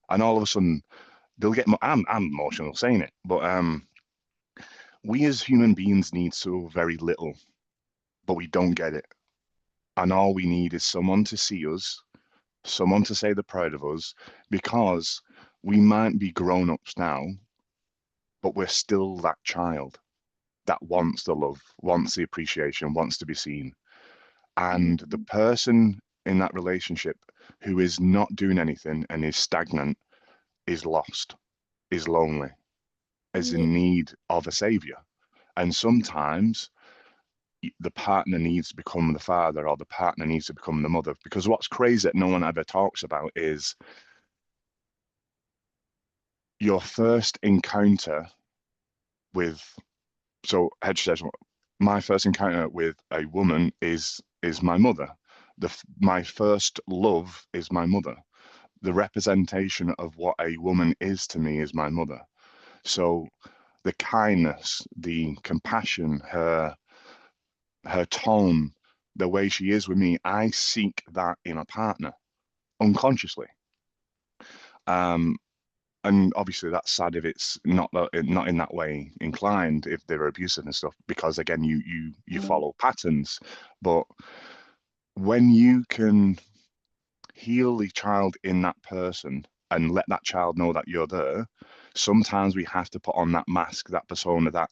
And all of a sudden, they'll get, I'm emotional saying it, but we as human beings need so very little, but we don't get it. And all we need is someone to see us, someone to say they're proud of us, because we might be grown-ups now, but we're still that child that wants the love, wants the appreciation, wants to be seen. And the Mm-hmm. person in that relationship who is not doing anything and is stagnant is lost, is lonely, is Yeah. in need of a savior. And sometimes the partner needs to become the father or the partner needs to become the mother. Because what's crazy that no one ever talks about is your first encounter with, so Hedge says, my first encounter with a woman is my mother. My first love is my mother. The representation of what a woman is to me is my mother. So the kindness, the compassion, her tone, the way she is with me, I seek that in a partner unconsciously. Um, and obviously that's sad if it's not in that way inclined, if they're abusive and stuff, because again you follow patterns. But when you can heal the child in that person and let that child know that you're there, sometimes we have to put on that mask, that persona, that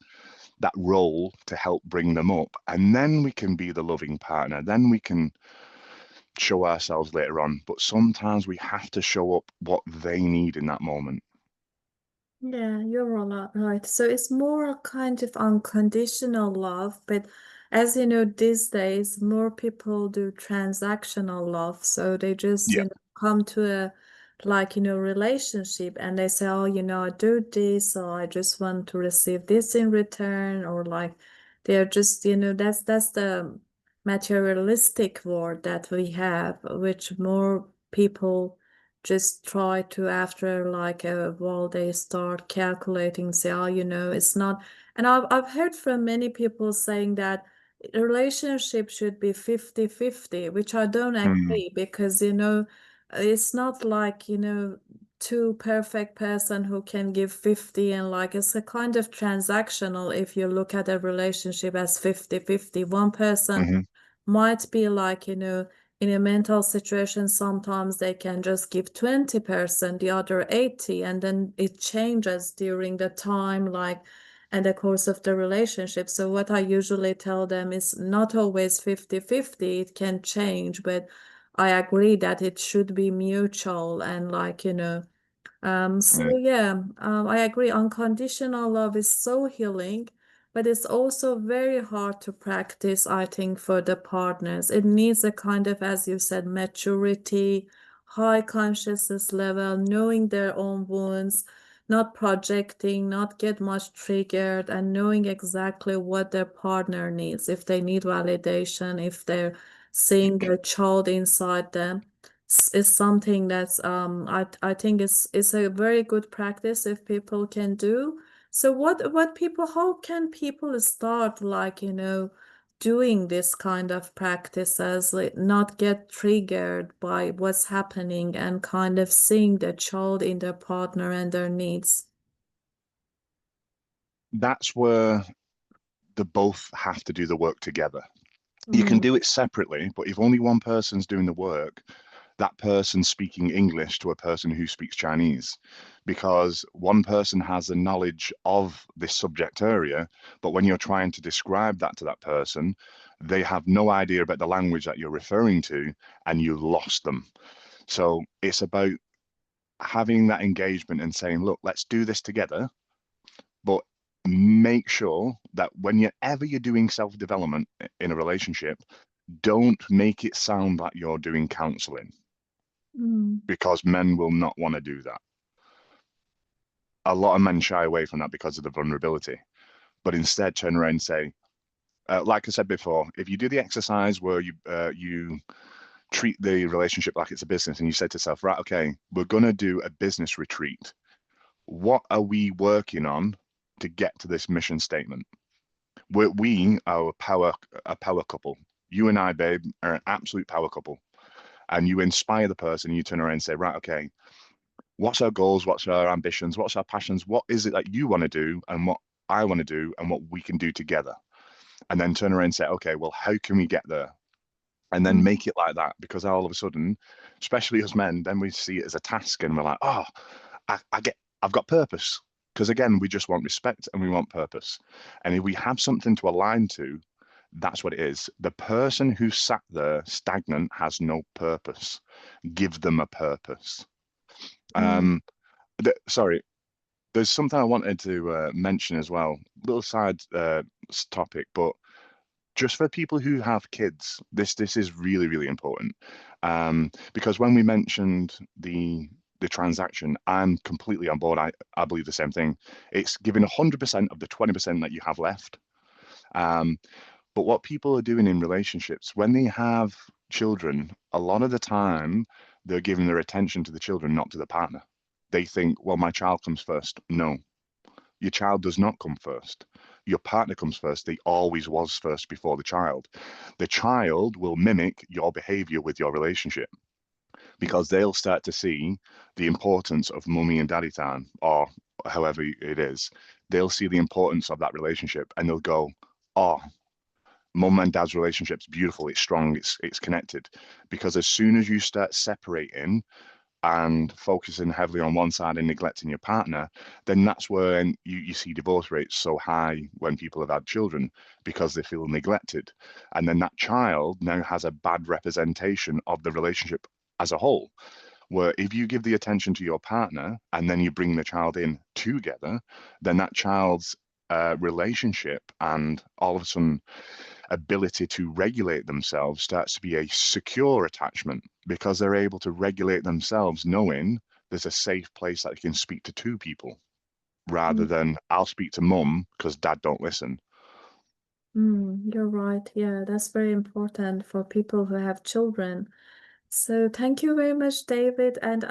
role to help bring them up, and then we can be the loving partner, then we can show ourselves later on. But sometimes we have to show up what they need in that moment. Yeah, you're all right. So it's more a kind of unconditional love, but as you know, these days more people do transactional love. So they just, Yeah. come to a relationship and they say, oh, I do this, or I just want to receive this in return, or like they're just, that's the materialistic world that we have, which more people just try to after like a while they start calculating say oh it's not, and I've heard from many people saying that a relationship should be 50-50, which I don't Mm, agree, because it's not like two perfect person who can give 50, and like it's a kind of transactional if you look at a relationship as 50-50. One person hmm might be like in a mental situation, sometimes they can just give 20%, the other 80, and then it changes during the time, like, and the course of the relationship. So what I usually tell them is not always 50-50, it can change, but I agree that it should be mutual and like, so mm. yeah, I agree. Unconditional love is so healing, but it's also very hard to practice, I think, for the partners. It needs a kind of, as you said, maturity, high consciousness level, knowing their own wounds, not projecting, not get much triggered, and knowing exactly what their partner needs. If they need validation, if they're seeing their child inside them, is something that's I think it's a very good practice if people can do. So what people how can people start like doing this kind of practices, like not get triggered by what's happening and kind of seeing the child in their partner and their needs? That's where they both have to do the work together. You can Mm, do it separately, but if only one person's doing the work, that person speaking English to a person who speaks Chinese, because one person has the knowledge of this subject area, but when you're trying to describe that to that person, they have no idea about the language that you're referring to, and you lost them. So it's about having that engagement and saying, look, let's do this together, but make sure that whenever you're doing self-development in a relationship, don't make it sound like you're doing counseling, Mm. because men will not want to do that. A lot of men shy away from that because of the vulnerability, but instead turn around and say, like I said before, if you do the exercise where you treat the relationship like it's a business, and you say to yourself, right, okay, we're going to do a business retreat. What are we working on to get to this mission statement? We are a power couple. You and I, babe, are an absolute power couple. And you inspire the person, you turn around and say, right, okay, what's our goals? What's our ambitions? What's our passions? What is it that you want to do and what I want to do and what we can do together? And then turn around and say, okay, well, how can we get there? And then Mm. make it like that, because all of a sudden, especially as men, then we see it as a task and we're like, oh, I've got purpose. Because again, we just want respect and we want purpose. And if we have something to align to, that's what it is. The person who sat there stagnant has no purpose. Give them a purpose. Mm. Um, Sorry, there's something I wanted to mention as well. Little side topic, but just for people who have kids, this is really, really important. Because when we mentioned the transaction, I'm completely on board. I believe the same thing. It's giving 100% of the 20% that you have left. Um, but what people are doing in relationships, when they have children, a lot of the time they're giving their attention to the children, not to the partner. They think, well, my child comes first. No, your child does not come first. Your partner comes first. They always was first before the child. The child will mimic your behavior with your relationship, because they'll start to see the importance of mummy and daddy time, or however it is. They'll see the importance of that relationship and they'll go, oh, mum and dad's relationship's beautiful, it's strong, it's connected. Because as soon as you start separating and focusing heavily on one side and neglecting your partner, then that's when you see divorce rates so high when people have had children, because they feel neglected. And then that child now has a bad representation of the relationship as a whole. Where if you give the attention to your partner and then you bring the child in together, then that child's relationship and all of a sudden ability to regulate themselves starts to be a secure attachment, because they're able to regulate themselves knowing there's a safe place that they can speak to two people, rather Mm. than I'll speak to mum because dad don't listen. Mm. You're right. Yeah, that's very important for people who have children. So thank you very much, David. And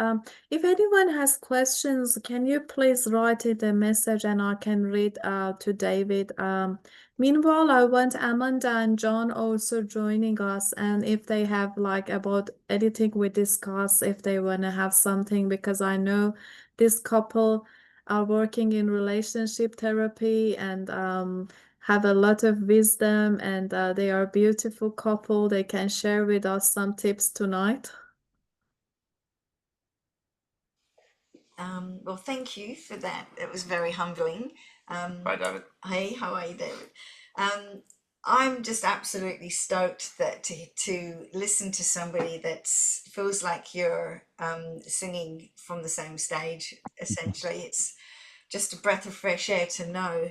if anyone has questions, can you please write it a message and I can read to David. Meanwhile, I want Amanda and John also joining us. And if they have like about anything we discuss, if they want to have something, because I know this couple are working in relationship therapy and have a lot of wisdom and they are a beautiful couple. They can share with us some tips tonight. Well, thank you for that. It was very humbling. Hi, David. Hey, how are you, David? Um, I'm just absolutely stoked that to listen to somebody that feels like you're singing from the same stage. Essentially, it's just a breath of fresh air to know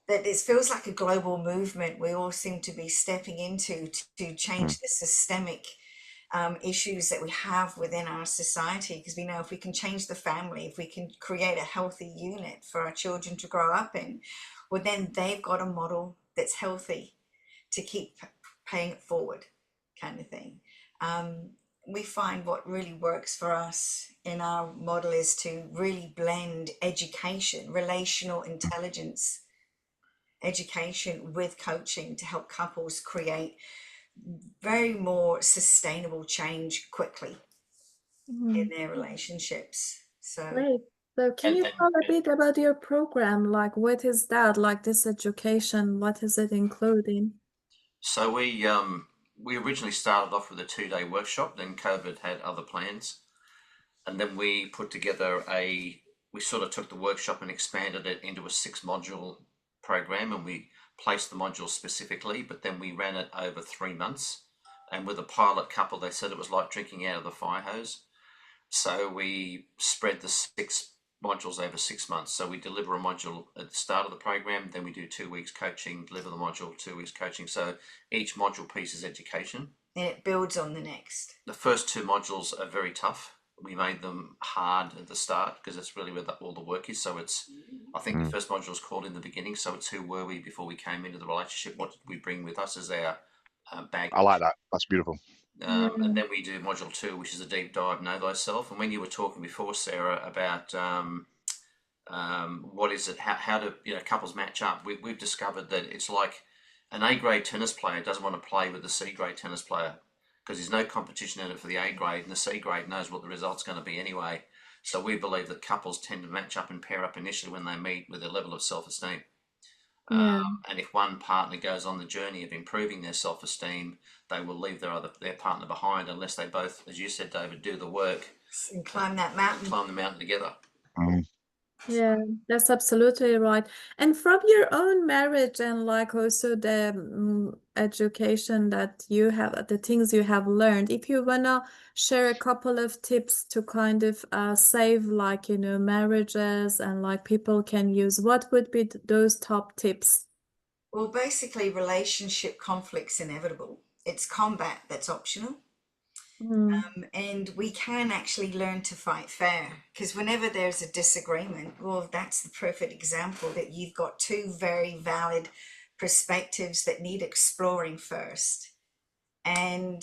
that it feels like a global movement we all seem to be stepping into to Mm. change the systemic issues that we have within our society. Because we know if we can change the family, if we can create a healthy unit for our children to grow up in, well, then they've got a model that's healthy to keep paying it forward, kind of thing. Um, we find what really works for us in our model is to really blend education, relational intelligence education with coaching to help couples create very more sustainable change quickly in Mm, their relationships. So, great. So can And, you and tell a bit about your program? Like what is that? Like this education, what is it including? so we originally started off with a 2-day workshop, then COVID had other plans. And then we put together we sort of took the workshop and expanded it into a 6-module program, and we placed the modules specifically, but then we ran it over 3 months. And with a pilot couple, they said it was like drinking out of the fire hose. So we spread the 6 modules over 6 months. So we deliver a module at the start of the program, then we do 2 weeks coaching, deliver the module, 2 weeks coaching. So each module piece is education. And it builds on the next. The first 2 modules are very tough. We made them hard at the start because that's really where all the work is. So I think the first module is called In the Beginning. So it's who were we before we came into the relationship? What did we bring with us as our baggage? I like that. That's beautiful. And then we do module 2, which is a deep dive, know thyself. And when you were talking before, Sarah, about what is it, how do couples match up, we've discovered that it's like an A-grade tennis player doesn't want to play with the C-grade tennis player, because there's no competition in it for the A grade, and the C grade knows what the result's going to be anyway. So we believe that couples tend to match up and pair up initially when they meet with a level of self-esteem. And if one partner goes on the journey of improving their self-esteem, they will leave their partner behind unless they both, as you said, David, do the work and climb that mountain. Climb the mountain together. Yeah, that's absolutely right. And from your own marriage and like also the education that you have, the things you have learned, if you wanna share a couple of tips to kind of save like, marriages and like people can use, what would be those top tips? Well, basically, relationship conflict's inevitable. It's combat that's optional. And we can actually learn to fight fair, because whenever there's a disagreement, well, that's the perfect example that you've got 2 very valid perspectives that need exploring first. And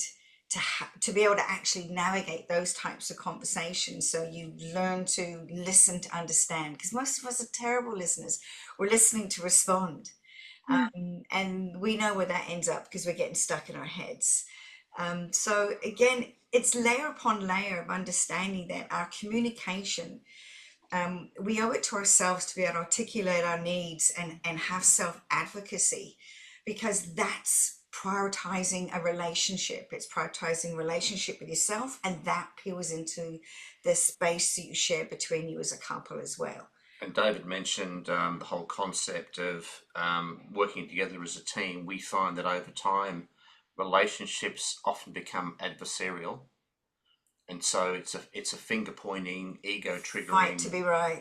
to be able to actually navigate those types of conversations, so you learn to listen to understand, because most of us are terrible listeners. We're listening to respond. And we know where that ends up because we're getting stuck in our heads. So again, it's layer upon layer of understanding that our communication, we owe it to ourselves to be able to articulate our needs and have self-advocacy, because that's prioritizing a relationship. It's prioritizing relationship with yourself, and that peels into the space that you share between you as a couple as well. And David mentioned the whole concept of working together as a team. We find that over time, relationships often become adversarial, and so it's a finger pointing, ego triggering,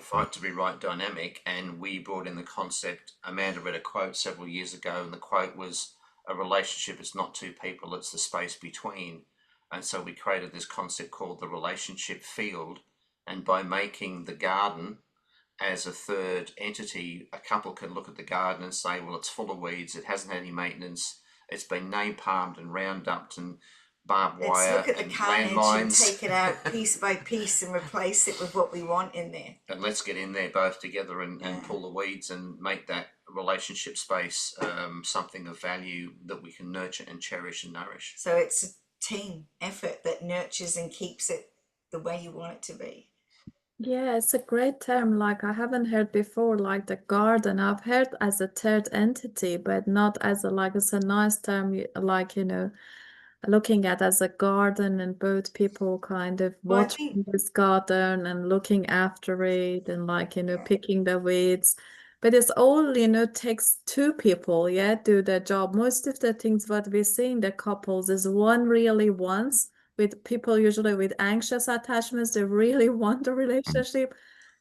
Fight to be right dynamic. And we brought in the concept. Amanda read a quote several years ago, and the quote was, "A relationship is not 2 people; it's the space between." And so we created this concept called the relationship field, and by making the garden as a third entity, a couple can look at the garden and say, well, it's full of weeds, it hasn't had any maintenance, it's been napalmed and round-upped and barbed wire. Let's look at and the carnage landmines, and take it out piece by piece and replace it with what we want in there. And let's get in there both together and pull the weeds and make that relationship space something of value that we can nurture and cherish and nourish. So it's a team effort that nurtures and keeps it the way you want it to be. Yeah, it's a great term. Like I haven't heard before, like the garden. I've heard as a third entity, but not as a like it's a nice term, like looking at as a garden and both people kind of Well, I watching think this garden and looking after it and like picking the weeds. But it's all takes 2 people, yeah, do the job. Most of the things what we see in the couples is one really wants, with people usually with anxious attachments, they really want the relationship.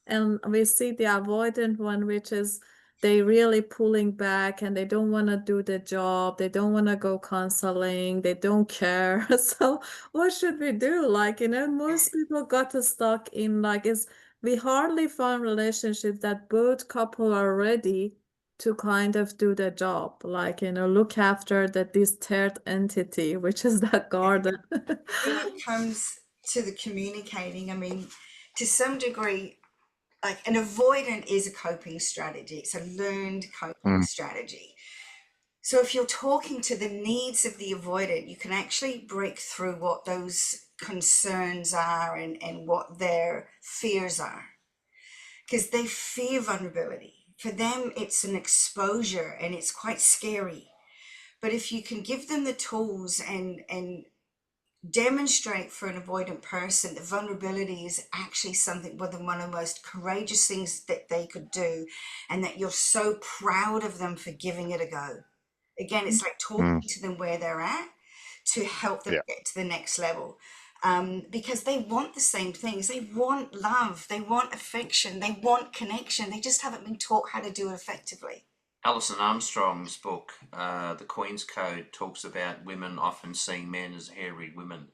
And we see the avoidant one, which is they really pulling back and they don't want to do the job. They don't want to go counseling. They don't care. So what should we do? Like, most people got stuck in like we hardly find relationships that both couple are ready to kind of do the job, like, look after this third entity, which is that garden. I think it comes to the communicating. I mean, to some degree, like an avoidant is a coping strategy. It's a learned coping strategy. So if you're talking to the needs of the avoidant, you can actually break through what those concerns are and what their fears are. Because they fear vulnerability. For them, it's an exposure and it's quite scary. But if you can give them the tools and demonstrate for an avoidant person that vulnerability is actually something, one of the most courageous things that they could do, and that you're so proud of them for giving it a go. Again, it's like talking to them where they're at to help them Yeah. get to the next level. Because they want the same things. They want love, they want affection, they want connection. They just haven't been taught how to do it effectively. Alison Armstrong's book, The Queen's Code, talks about women often seeing men as hairy women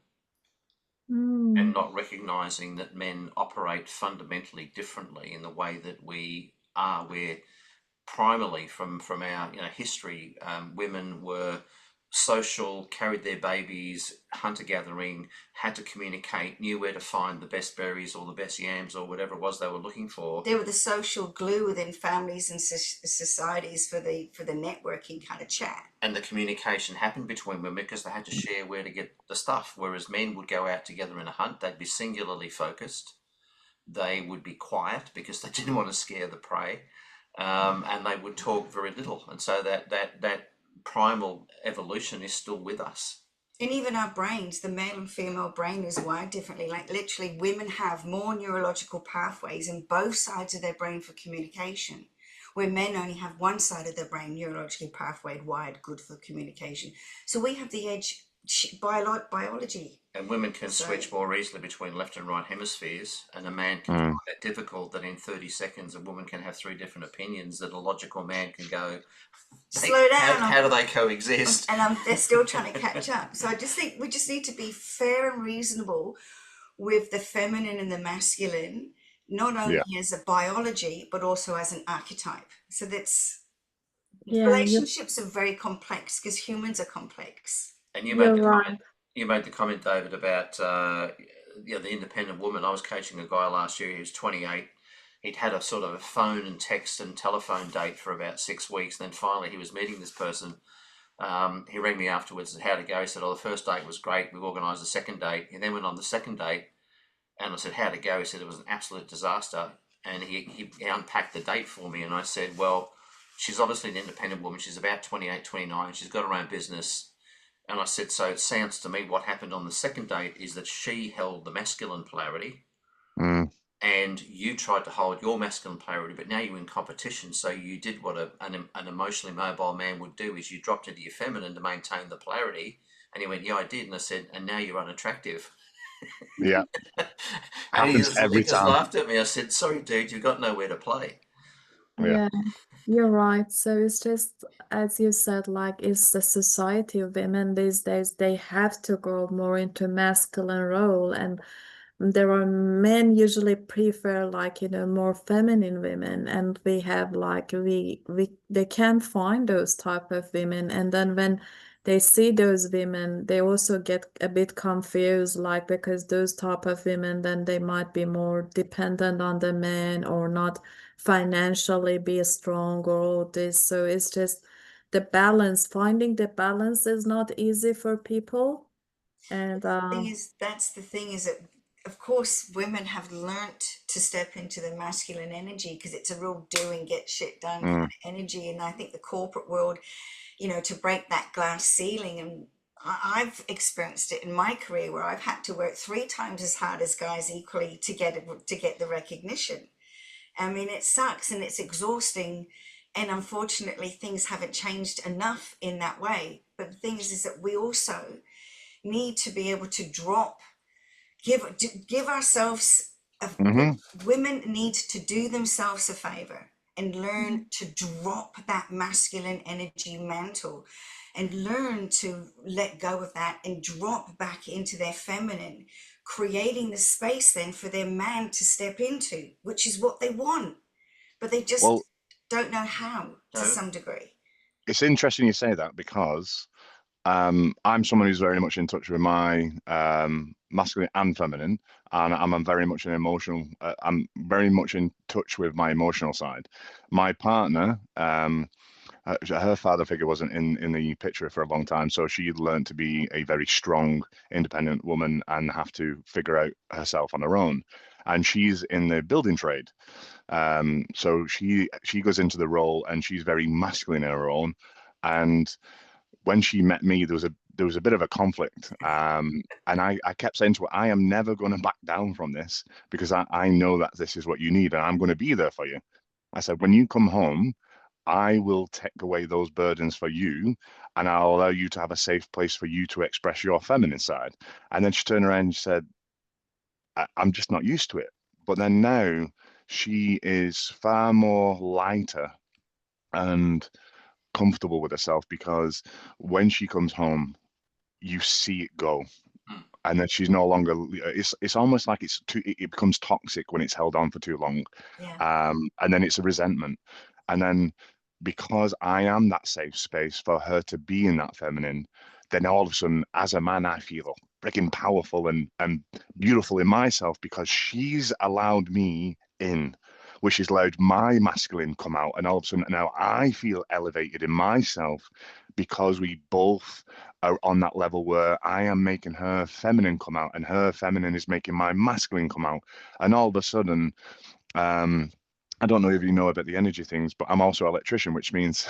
and not recognizing that men operate fundamentally differently in the way that we are. We're primarily from our history, women were social, carried their babies, hunter gathering, had to communicate, knew where to find the best berries or the best yams or whatever it was they were looking for. They were the social glue within families and societies for the networking kind of chat. And the communication happened between women because they had to share where to get the stuff, whereas men would go out together in a hunt. They'd be singularly focused. They would be quiet because they didn't want to scare the prey, and they would talk very little. And so that primal evolution is still with us. And even our brains, the male and female brain is wired differently. Like literally, women have more neurological pathways in both sides of their brain for communication, where men only have one side of their brain neurologically pathway wired good for communication. So we have the edge biology. And women can switch more easily between left and right hemispheres, and a man can find it difficult that in 30 seconds a woman can have three different opinions that a logical man can go, slow down. How do they coexist? And they're still trying to catch up. So I just think we just need to be fair and reasonable with the feminine and the masculine, not only as a biology, but also as an archetype. So relationships are very complex because humans are complex. And you made the comment, David, about the independent woman. I was coaching a guy last year. He was 28. He'd had a sort of a phone and text and telephone date for about 6 weeks. Then finally, he was meeting this person. He rang me afterwards and how'd it go? He said, "Oh, the first date was great. We've organised a second date." He then went on the second date, and I said, "How'd it go?" He said, "It was an absolute disaster." And he unpacked the date for me, and I said, "Well, she's obviously an independent woman. She's about 28, 29. She's got her own business." And I said, "So it sounds to me what happened on the second date is that she held the masculine polarity and you tried to hold your masculine polarity, but now you're in competition. So you did what an emotionally mobile man would do, is you dropped into your feminine to maintain the polarity." And he went, "Yeah, I did." And I said, "And now you're unattractive." Yeah. And he Happens every just time. laughed at me. I said, "Sorry, dude, you've got nowhere to play." Yeah, you're right. So it's just, as you said, like it's the society of women these days, they have to go more into masculine role, and there are men usually prefer like, more feminine women, and we have like they can't find those type of women, and then when they see those women, they also get a bit confused, like because those type of women, then they might be more dependent on the man or not financially be strong or all this. So it's just the balance, finding the balance is not easy for people. And That's the thing is that of course women have learnt to step into the masculine energy because it's a real do and get shit done kind of energy. And I think the corporate world, to break that glass ceiling, and I've experienced it in my career where I've had to work 3 times as hard as guys equally to get the recognition. I mean, it sucks and it's exhausting, and unfortunately things haven't changed enough in that way. But the thing is that we also need to be able to give ourselves women need to do themselves a favor and learn to drop that masculine energy mantle and learn to let go of that and drop back into their feminine, creating the space then for their man to step into, which is what they want, but they just don't know how to some degree. It's interesting you say that because I'm someone who's very much in touch with my masculine and feminine, and I'm very much an emotional. I'm very much in touch with my emotional side. My partner, her father figure wasn't in the picture for a long time, so she'd learned to be a very strong, independent woman and have to figure out herself on her own. And she's in the building trade, so she goes into the role and she's very masculine in her own, and when she met me, there was a bit of a conflict. And I kept saying to her, I am never going to back down from this because I know that this is what you need and I'm going to be there for you. I said, when you come home, I will take away those burdens for you and I'll allow you to have a safe place for you to express your feminine side. And then she turned around and said, I'm just not used to it. But then now she is far more lighter and comfortable with herself because when she comes home, you see it go. And then she's no longer, it's almost like it becomes toxic when it's held on for too long. Yeah. And then it's a resentment. And then because I am that safe space for her to be in that feminine, then all of a sudden, as a man, I feel freaking powerful and beautiful in myself because she's allowed me in, which has allowed my masculine come out. And all of a sudden now I feel elevated in myself because we both are on that level where I am making her feminine come out and her feminine is making my masculine come out. And all of a sudden, I don't know if you know about the energy things, but I'm also an electrician, which means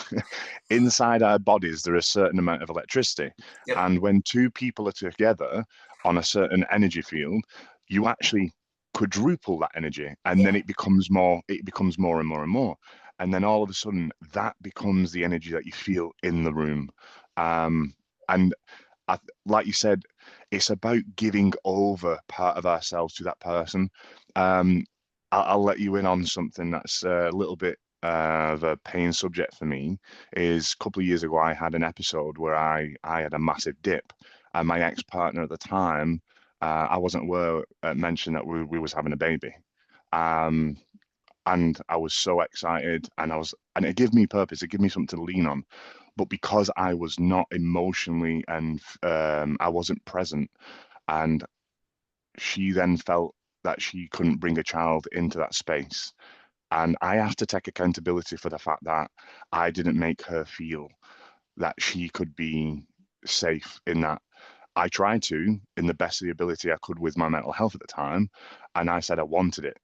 inside our bodies, there is a certain amount of electricity. Yep. And when two people are together on a certain energy field, you actually quadruple that energy. And then it becomes more and more and more. And then all of a sudden, that becomes the energy that you feel in the room. And like you said, it's about giving over part of ourselves to that person. I'll let you in on something that's a little bit of a pain subject for me. Is a couple of years ago, I had an episode where I had a massive dip, and my ex-partner at the time, I wasn't aware, mentioned that we was having a baby. And I was so excited, and it gave me purpose, it gave me something to lean on. But because I was not emotionally and I wasn't present, and she then felt that she couldn't bring a child into that space. And I have to take accountability for the fact that I didn't make her feel that she could be safe in that. I tried to, in the best of the ability I could with my mental health at the time, and I said I wanted it.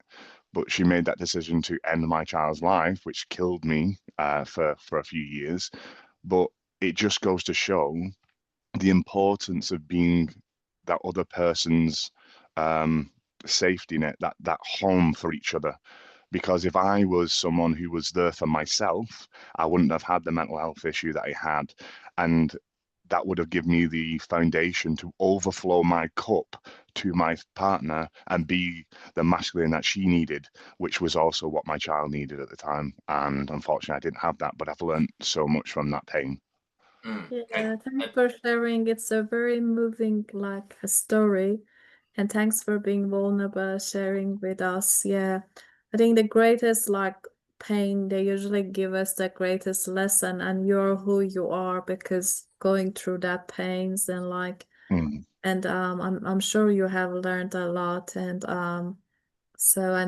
But she made that decision to end my child's life, which killed me for a few years. But it just goes to show the importance of being that other person's safety net, that home for each other. Because if I was someone who was there for myself, I wouldn't have had the mental health issue that I had. And that would have given me the foundation to overflow my cup to my partner and be the masculine that she needed, which was also what my child needed at the time. And unfortunately, I didn't have that, but I've learned so much from that pain. Yeah, thanks for sharing. It's a very moving, like a story. And thanks for being vulnerable, sharing with us. Yeah. I think the greatest like pain, they usually give us the greatest lesson, and you're who you are because going through that pains and like Mm. and I'm sure you have learned a lot, and and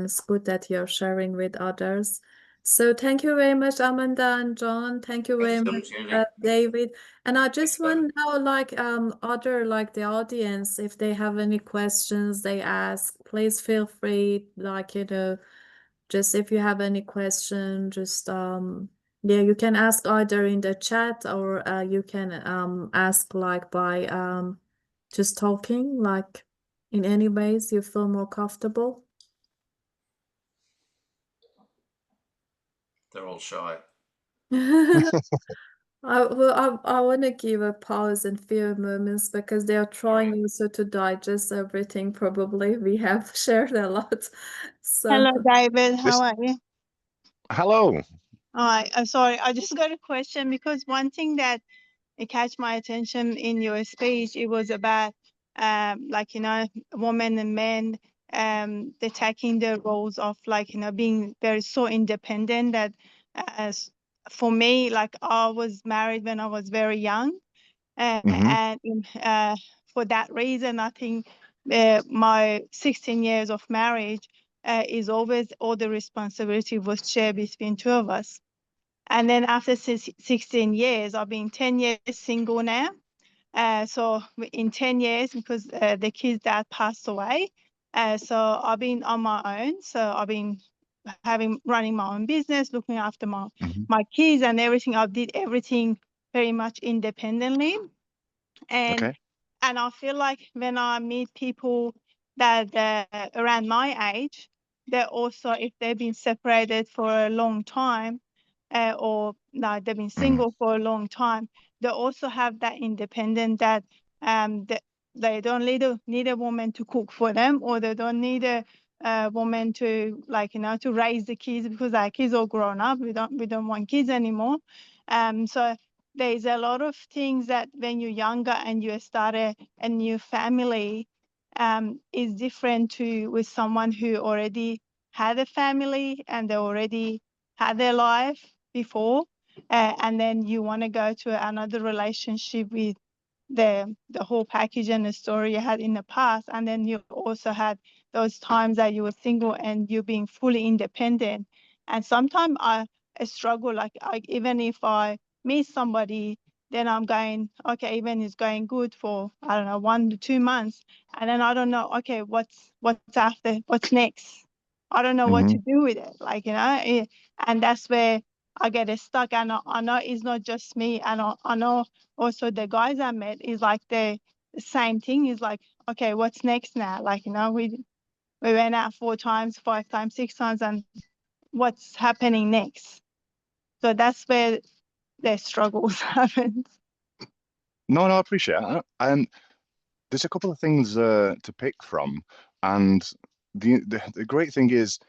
it's good that you're sharing with others. So thank you very much, Amanda and John. Thank you Thanks very for the much, opportunity. David. And I just Thanks, want to know, like, other like the audience, if they have any questions they ask, please feel free. Like, just if you have any question, just yeah, you can ask either in the chat or you can ask like by just talking, like in any ways you feel more comfortable. They're all shy. I want to give a pause and few moments because they are trying also to digest everything. Probably we have shared a lot. So Hello, David. How This, are you? hello. All right. I'm sorry. I just got a question because one thing that it catch my attention in your speech, it was about like, women and men they're taking the roles of like, being very so independent that as for me, like I was married when I was very young. Hmm. And for that reason, I think my 16 years of marriage is always all the responsibility was shared between two of us. And then after 16 years, I've been 10 years single now. So in 10 years, because the kid's dad passed away, so I've been on my own. So I've been running my own business, looking after my kids and everything. I did everything very much independently. And Okay. and I feel like when I meet people that around my age, they're also, if they've been separated for a long time, or no, they've been Mm. single for a long time, they also have that independent, that that they don't need a woman to cook for them, or they don't need a woman to, like, to raise the kids, because our kids all grown up. We don't want kids anymore. So there's a lot of things that when you're younger and you start a new family, is different to with someone who already had a family and they already had their life before, and then you want to go to another relationship with the whole package and the story you had in the past, and then you also had those times that you were single and you being fully independent. And sometimes I struggle, like even if I meet somebody, then I'm going, okay, even it's going good for, I don't know, 1 to 2 months, and then I don't know, okay, what's after, what's next. I don't know what to Hmm. do with it, like, and that's where I get stuck. And I know it's not just me, and I know also the guys I met is like the same thing. Is like, okay, what's next now? Like, we went out 4 times, 5 times, 6 times, and what's happening next? So that's where the struggles happen. No, I appreciate that. And there's a couple of things to pick from, and the great thing is,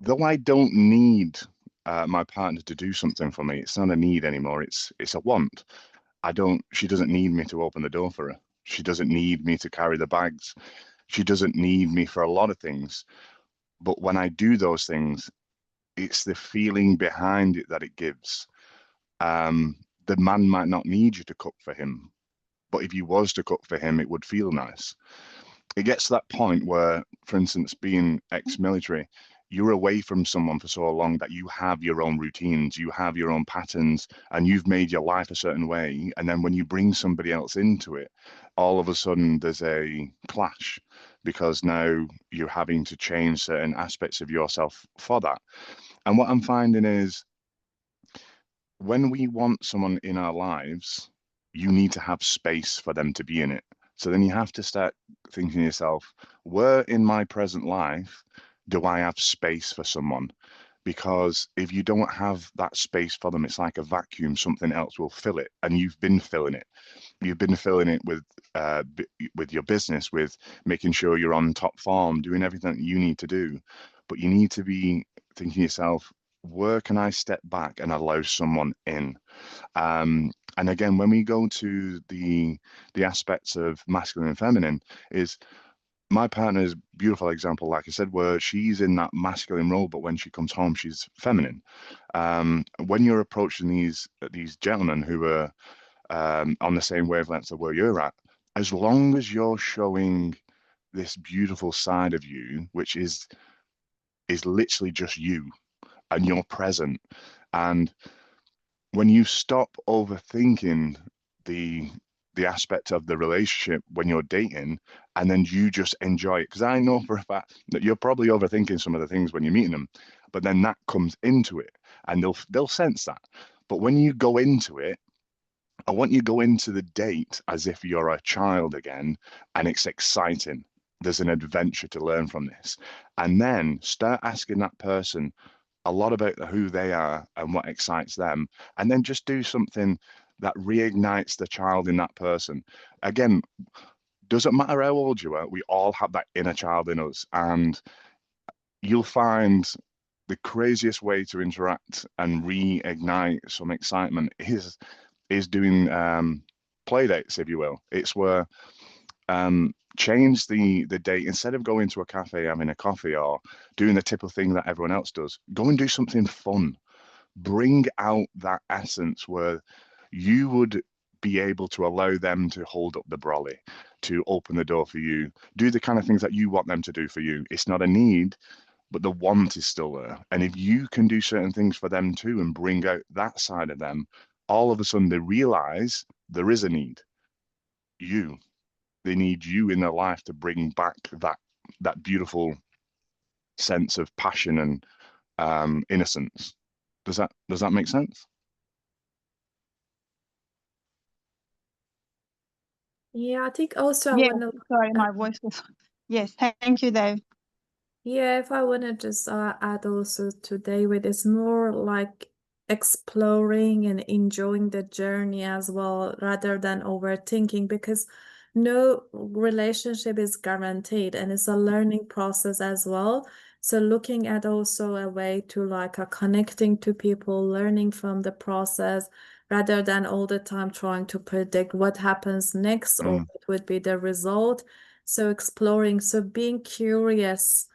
though I don't need my partner to do something for me, it's not a need anymore. It's a want. I don't. She doesn't need me to open the door for her. She doesn't need me to carry the bags. She doesn't need me for a lot of things. But when I do those things, it's the feeling behind it that it gives. Um, the man might not need you to cook for him, but if you was to cook for him, it would feel nice. It gets to that point where, for instance, being ex-military, you're away from someone for so long that you have your own routines, you have your own patterns, and you've made your life a certain way. And then when you bring somebody else into it, all of a sudden there's a clash because now you're having to change certain aspects of yourself for that. And what I'm finding is when we want someone in our lives, you need to have space for them to be in it. So then you have to start thinking to yourself, where in my present life do I have space for someone? Because if you don't have that space for them, it's like a vacuum, something else will fill it. And you've been filling it. You've been filling it with your business, with making sure you're on top form, doing everything that you need to do. But you need to be thinking to yourself, where can I step back and allow someone in? And again, when we go to the aspects of masculine and feminine, is my partner's beautiful example, like I said, where she's in that masculine role, but when she comes home, she's feminine. When you're approaching these gentlemen who are on the same wavelength of where you're at, as long as you're showing this beautiful side of you, which is literally just you, and you're present, and when you stop overthinking the the aspect of the relationship when you're dating, and then you just enjoy it, because I know for a fact that you're probably overthinking some of the things when you're meeting them, but then that comes into it and they'll sense that. But when you go into it, I want you to go into the date as if you're a child again, and it's exciting. There's an adventure to learn from this, and then start asking that person a lot about who they are and what excites them, and then just do something that reignites the child in that person. Again, doesn't matter how old you are, we all have that inner child in us, and you'll find the craziest way to interact and reignite some excitement is doing play dates, if you will. It's where change the date. Instead of going to a cafe having a coffee or doing the typical thing that everyone else does, go and do something fun. Bring out that essence where you would be able to allow them to hold up the brolly, to open the door for you, do the kind of things that you want them to do for you. It's not a need, but the want is still there. And if you can do certain things for them too and bring out that side of them, all of a sudden they realize there is a need. You. They need you in their life to bring back that beautiful sense of passion and innocence. Does that make sense? Yeah, I think also I Yes, want to. sorry, my voice was. Yes, thank you, Dave. Yeah, if I want to just add also to David, it's more like exploring and enjoying the journey as well, rather than overthinking, because no relationship is guaranteed and it's a learning process as well. So looking at also a way to like connecting to people, learning from the process, rather than all the time trying to predict what happens next or what would be the result. So exploring, so being curious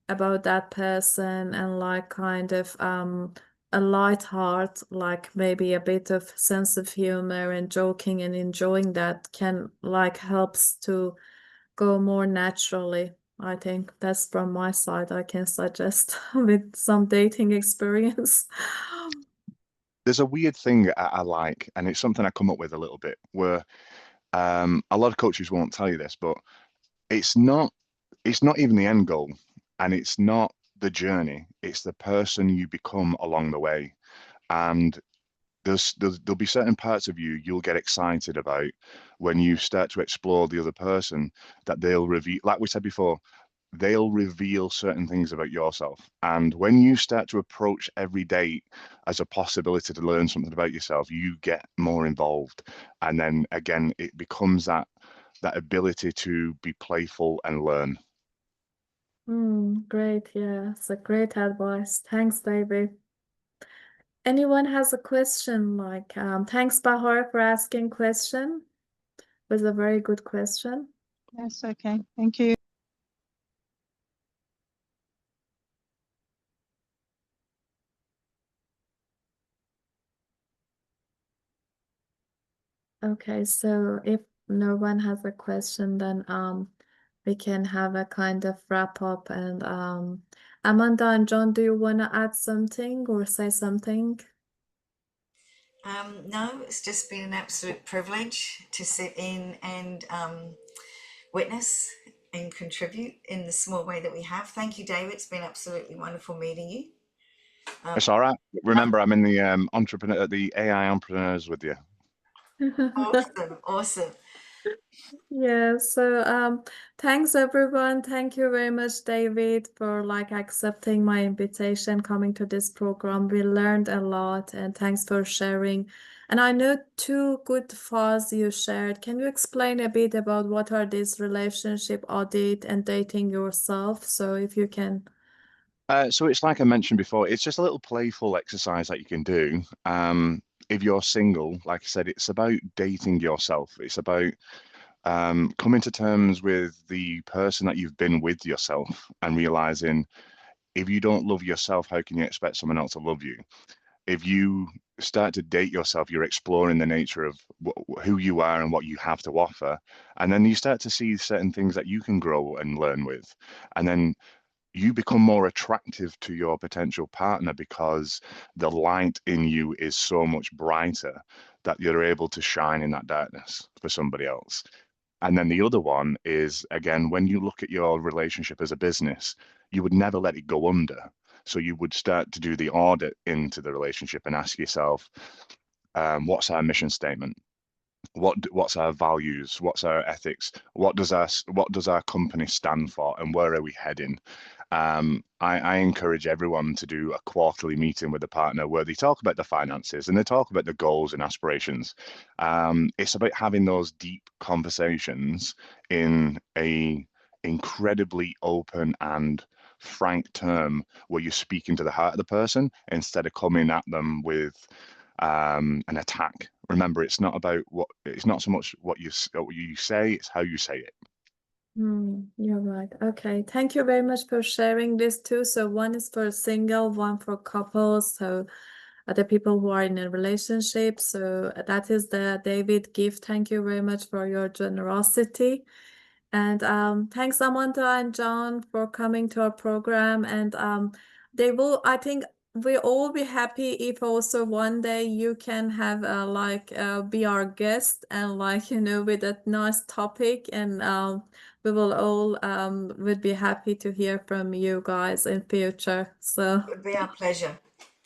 about that person and like kind of a light heart, like maybe a bit of sense of humor and joking and enjoying that can like helps to go more naturally. I think that's from my side I can suggest with some dating experience. There's a weird thing I like, and it's something I come up with a little bit, where a lot of coaches won't tell you this, but it's not it's not even the end goal, and it's not the journey. It's the person you become along the way. And there'll be certain parts of you you'll get excited about when you start to explore the other person, that they'll reveal, like we said before, they'll reveal certain things about yourself. And when you start to approach every date as a possibility to learn something about yourself, you get more involved. And then again, it becomes that ability to be playful and learn. Great, yeah, it's a great advice. Thanks, David. Anyone has a question? Like, thanks, Bahar, for asking question. Was a very good question. That's okay. Thank you. Okay, so if no one has a question, then we can have a kind of wrap up. And Amanda and John, do you want to add something or say something? No, it's just been an absolute privilege to sit in and witness and contribute in the small way that we have. Thank you, David. It's been absolutely wonderful meeting you. It's all right. Remember, I'm in the the AI entrepreneurs with you. Awesome, awesome. Yeah, so thanks everyone. Thank you very much, David, for like accepting my invitation, coming to this program. We learned a lot and thanks for sharing. And I know two good files you shared. Can you explain a bit about what are these relationship audit and dating yourself? So if you can. So it's like I mentioned before, it's just a little playful exercise that you can do. If you're single, like I said, it's about dating yourself. It's about coming to terms with the person that you've been with yourself and realizing, if you don't love yourself, how can you expect someone else to love you? If you start to date yourself, you're exploring the nature of who you are and what you have to offer. And then you start to see certain things that you can grow and learn with. And then you become more attractive to your potential partner because the light in you is so much brighter that you're able to shine in that darkness for somebody else. And then the other one is, again, when you look at your relationship as a business, you would never let it go under. So you would start to do the audit into the relationship and ask yourself, what's our mission statement? What's our values? What's our ethics? What does our company stand for, and where are we heading? I encourage everyone to do a quarterly meeting with a partner where they talk about the finances and they talk about the goals and aspirations. It's about having those deep conversations in a incredibly open and frank term where you're speaking to the heart of the person instead of coming at them with an attack. Remember, it's not so much what you say, it's how you say it. You're right. Okay. Thank you very much for sharing this too. So one is for single, one for couples. So other people who are in a relationship. So that is the David gift. Thank you very much for your generosity. And thanks Amanda and John for coming to our program. And they will, I think we all be happy if also one day you can have be our guest and with a nice topic, and we will all would be happy to hear from you guys in future. So It would be our pleasure.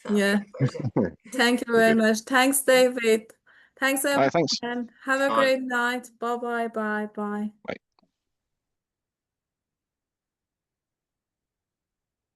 That'd be yeah, our pleasure. thank you very Brilliant. much. Thanks, David. Thanks All right, thanks. everyone. Have a Bye. great night. Bye bye. Bye bye. Bye.